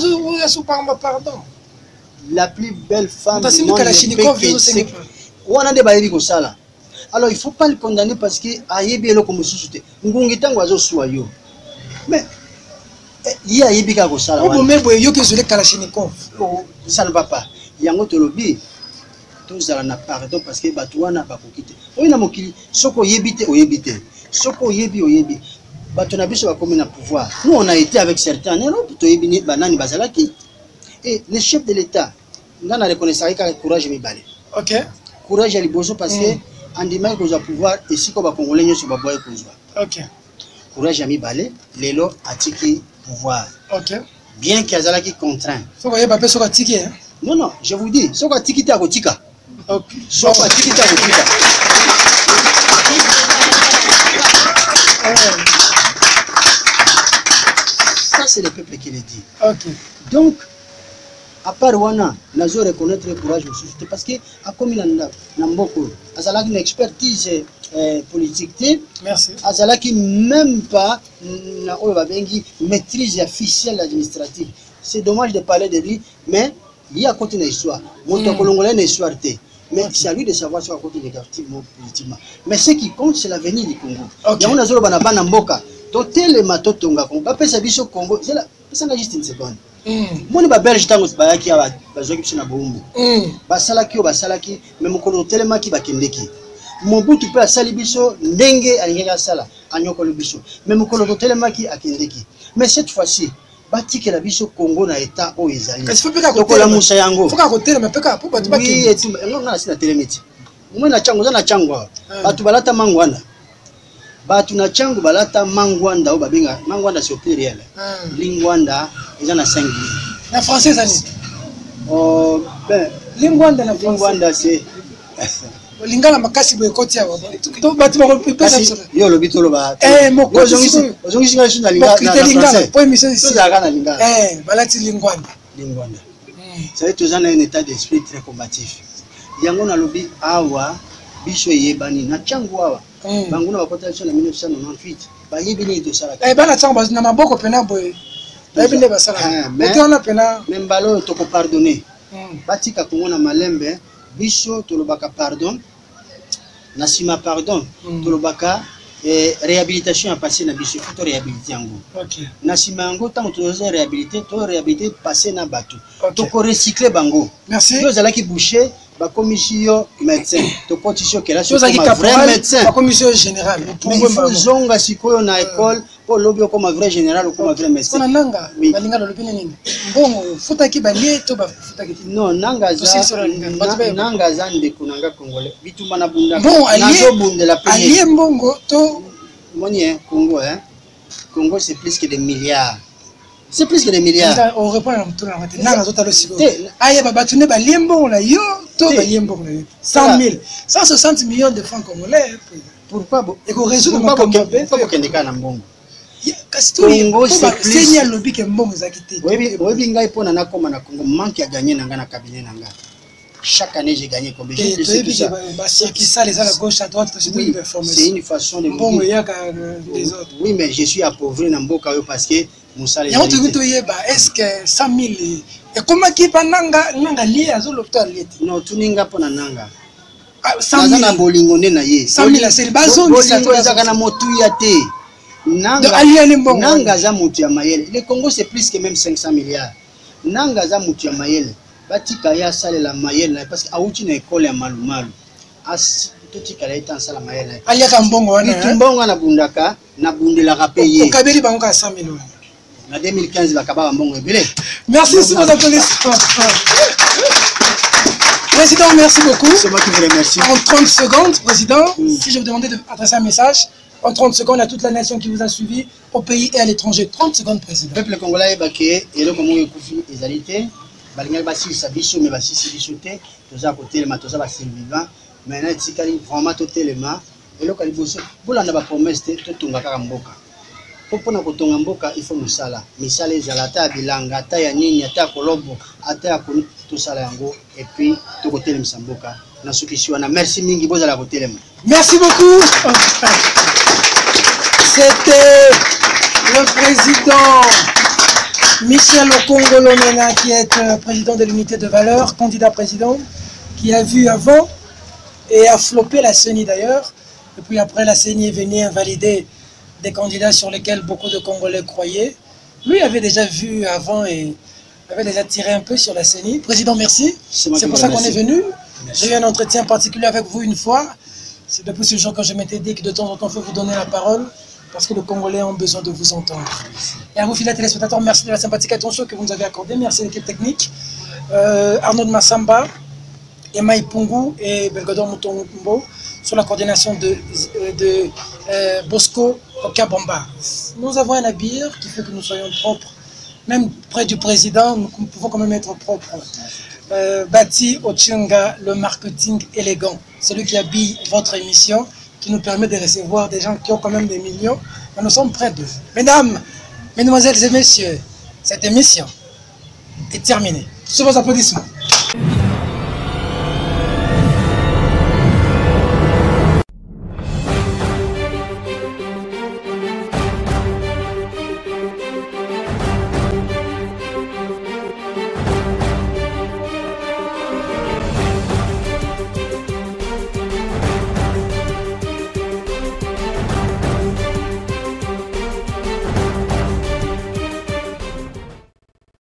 La plus belle femme du monde ne peut que ce qu'elle a. Alors il ne faut pas le condamner parce que ayebi eloko mosusu te. Ngungi tango azosua yo. Mais il y a yebi ka ko sala. O bomé boye yo ke zole Kalachnikov. Ça ne va pas. Yango tolobi. Tous ala na pardon parce que batu wana bakokite. Oyo na mokili soko yebite oyebite. Soko yebi oyebi. Bato na biso bakomi na pouvoir. Nous on a été avec certains toyebi banani bazalaki. Et le chef de l'État ngana reconnaissait ka courage mibale. OK. Courage à liboso parce que andima ko za pouvoir et siko ba congolais nyoso ba boye kozwa. OK. Courage à mibale lelo atiki pouvoir. OK. Bien qu'azalaki contraint. Faut que yeba peso ka tiki hein. Non, je vous dis, soko atiki ta ko tika. OK. Soko atiki ta ko tika. Ça c'est le peuple qui le dit. OK. Donc à part wana nazo reconnaître le courage de parce que a comme na mboko azalaki une expertise politique. Merci. Azalaki même pas na oyo babengi maîtrise officielle administrative. C'est dommage de parler de lui mais il y a côté une histoire. Moto kolongola une histoire te. Mais c'est à lui de savoir sur côté négatif politiquement. Mais ce qui compte c'est l'avenir du Congo. Ya on azolo bana bana mboka. Totele matotonga Congo. Ba pesa biso Congo. C'est là, ça na juste une seconde. Moni ba belge tango bayaki aba bazoki biso na bombo. Basalaki o basalaki mais mokolo telemaki bakendeki. Mobutu pe asali biso ndenge alingeka sala anyokolo biso. Mais mokolo telemaki akendeki. Mais cette fois-ci batiki la biso Congo na état o ezali. Tokola musa yango. Faut ka hôtel mais peka pour batu bakendeki. Oui, et tu non na sina telemeti. Mwe na chango na chango. Batu balata mangwana. Batu na chango balata mangwanda o babinga mangwanda c'est au pluriel. Lingwanda ils en a 5 000. En français ça dit. Oh ben lingwanda na lingwanda c'est lingala makasi boye koti awa. To batu ba pesa biso. Yo lo bitolo ba. Moko ozongi singa sina lingala. Po émission ici. Tozaka lingala. Balati lingwanda. Lingwanda. C'est tous en un état d'esprit très combatif. Yango na lobi awa biso yebani na chango awa. Banguna bakota biso na 1998 bayebini to sala. Bana chango na maboko pena boye. Bayebini ba sala. Mais on a pena même balo to ko pardonner. Batika Congo na malembe biso to lobaka pardon. Na sima pardon to lobaka réhabilitation a passé na biso to réhabiliter yango. OK. Na sima yango tant to réhabiliter passé na bato. To ko recycler bango. Merci. Yo zalaki boucher la commission médecin, la commission qui est là, c'est un vrai médecin. La commission générale. Mais il faut zonga si quoi on a école pour lobby comme un vrai général ou comme un vrai médecin. Oui. Non, nanga za ndekunanga congolais. Bitumba na bunda. Bon, allié mbongo to Moni Congo hein. Congo c'est plus que des milliards. C'est plus que des milliards. On répond à la nanga zota lo siko. Aya baba tune ba liembo na yo to ba liembo na yo. 100 000, 160 millions de francs congolais. Pourquoi et qu'on résout le pourquoi kendeka na mbongo. Congo c'est plus senya lobby ke mbongo zakité. Oui ngai pona na koma na Congo manque à gagner nanga na cabinet nanga. Chaque année j'ai gagné combien? Je sais tout ça. Qui ça les à la gauche à droite c'est une performance. C'est une façon de bon il y a des autres. Oui mais je suis appauvri na mboka yo parce que Moussa les. Est-ce que 100 000 et comment qui pa nanga lié à l'hôpital lié? Non tuninga pona nanga. 100 000 na bolingo ne na ye. 100 000 c'est bazo ni ça to na motu ya te. Nanga za mutu ya mayele. Le Congo c'est plus que même 500 milliards. Nanga za mutu ya mayele. Batika ya sale la mayele parce que auti na école ya malumalu. As toti kala eta sala mayele. Aliaka mbongo wana. Mbongo na bundaka na bundela rapeye. Okabeli bango ka 100 000. En 2015, bakaba mbongo ebele. Merci sur vos applaudissements. Président, merci beaucoup. C'est moi qui vous remercie. En 30 secondes, Président, si je vous demandais d'adresser un message, en 30 secondes à toute la nation qui vous a suivi, au pays et à l'étranger. 30 secondes, Président. Le peuple congolais est baqué, et le Congo est koufi, égalité. Balingal Bassi, Sabiso, mais Bassi, Sibisoté, tous à côté, le matosa, Bassi, vivant. Maintenant, Tikali, vraiment, tout élément. Et le Caliboso, vous l'en avez promesse, tout Tunga Karamboka. Pour kotonga mboka il faut musala misala ezala ata bilanga ata ya nini ata kolobo ata ya tout sala yango et puis to kotelemisa mboka na sukisi wana merci mingi bozala kotelema. Merci beaucoup. C'était le président Michel Okongo Lomena qui est président de l'unité de valeur, candidat président, qui a vu avant et a floppé la CENI d'ailleurs, et puis après la CENI est venue invalider des candidats sur lesquels beaucoup de Congolais croyaient. Lui avait déjà vu avant et avait déjà tiré un peu sur la CENI. Président, merci. C'est pour ça qu'on est venu. J'ai eu un entretien particulier avec vous une fois. C'est depuis ce jour que je m'étais dit que de temps en temps, il faut vous donner la parole parce que les Congolais ont besoin de vous entendre. Et à vous, fidèles téléspectateurs, merci de la sympathique attention que vous nous avez accordée. Merci à l'équipe technique. Arnaud de Massamba, Emma Ipungu et Belgodor Moutombo sur la coordination de Bosco Okabamba. Nous avons un habillé qui fait que nous soyons propres. Même près du président, nous pouvons quand même être propres. Bati Ochinga, le marketing élégant, celui qui habille votre émission, qui nous permet de recevoir des gens qui ont quand même des millions. Mais nous sommes près d'eux. Mesdames, mesdemoiselles et messieurs, cette émission est terminée. Sur vos applaudissements.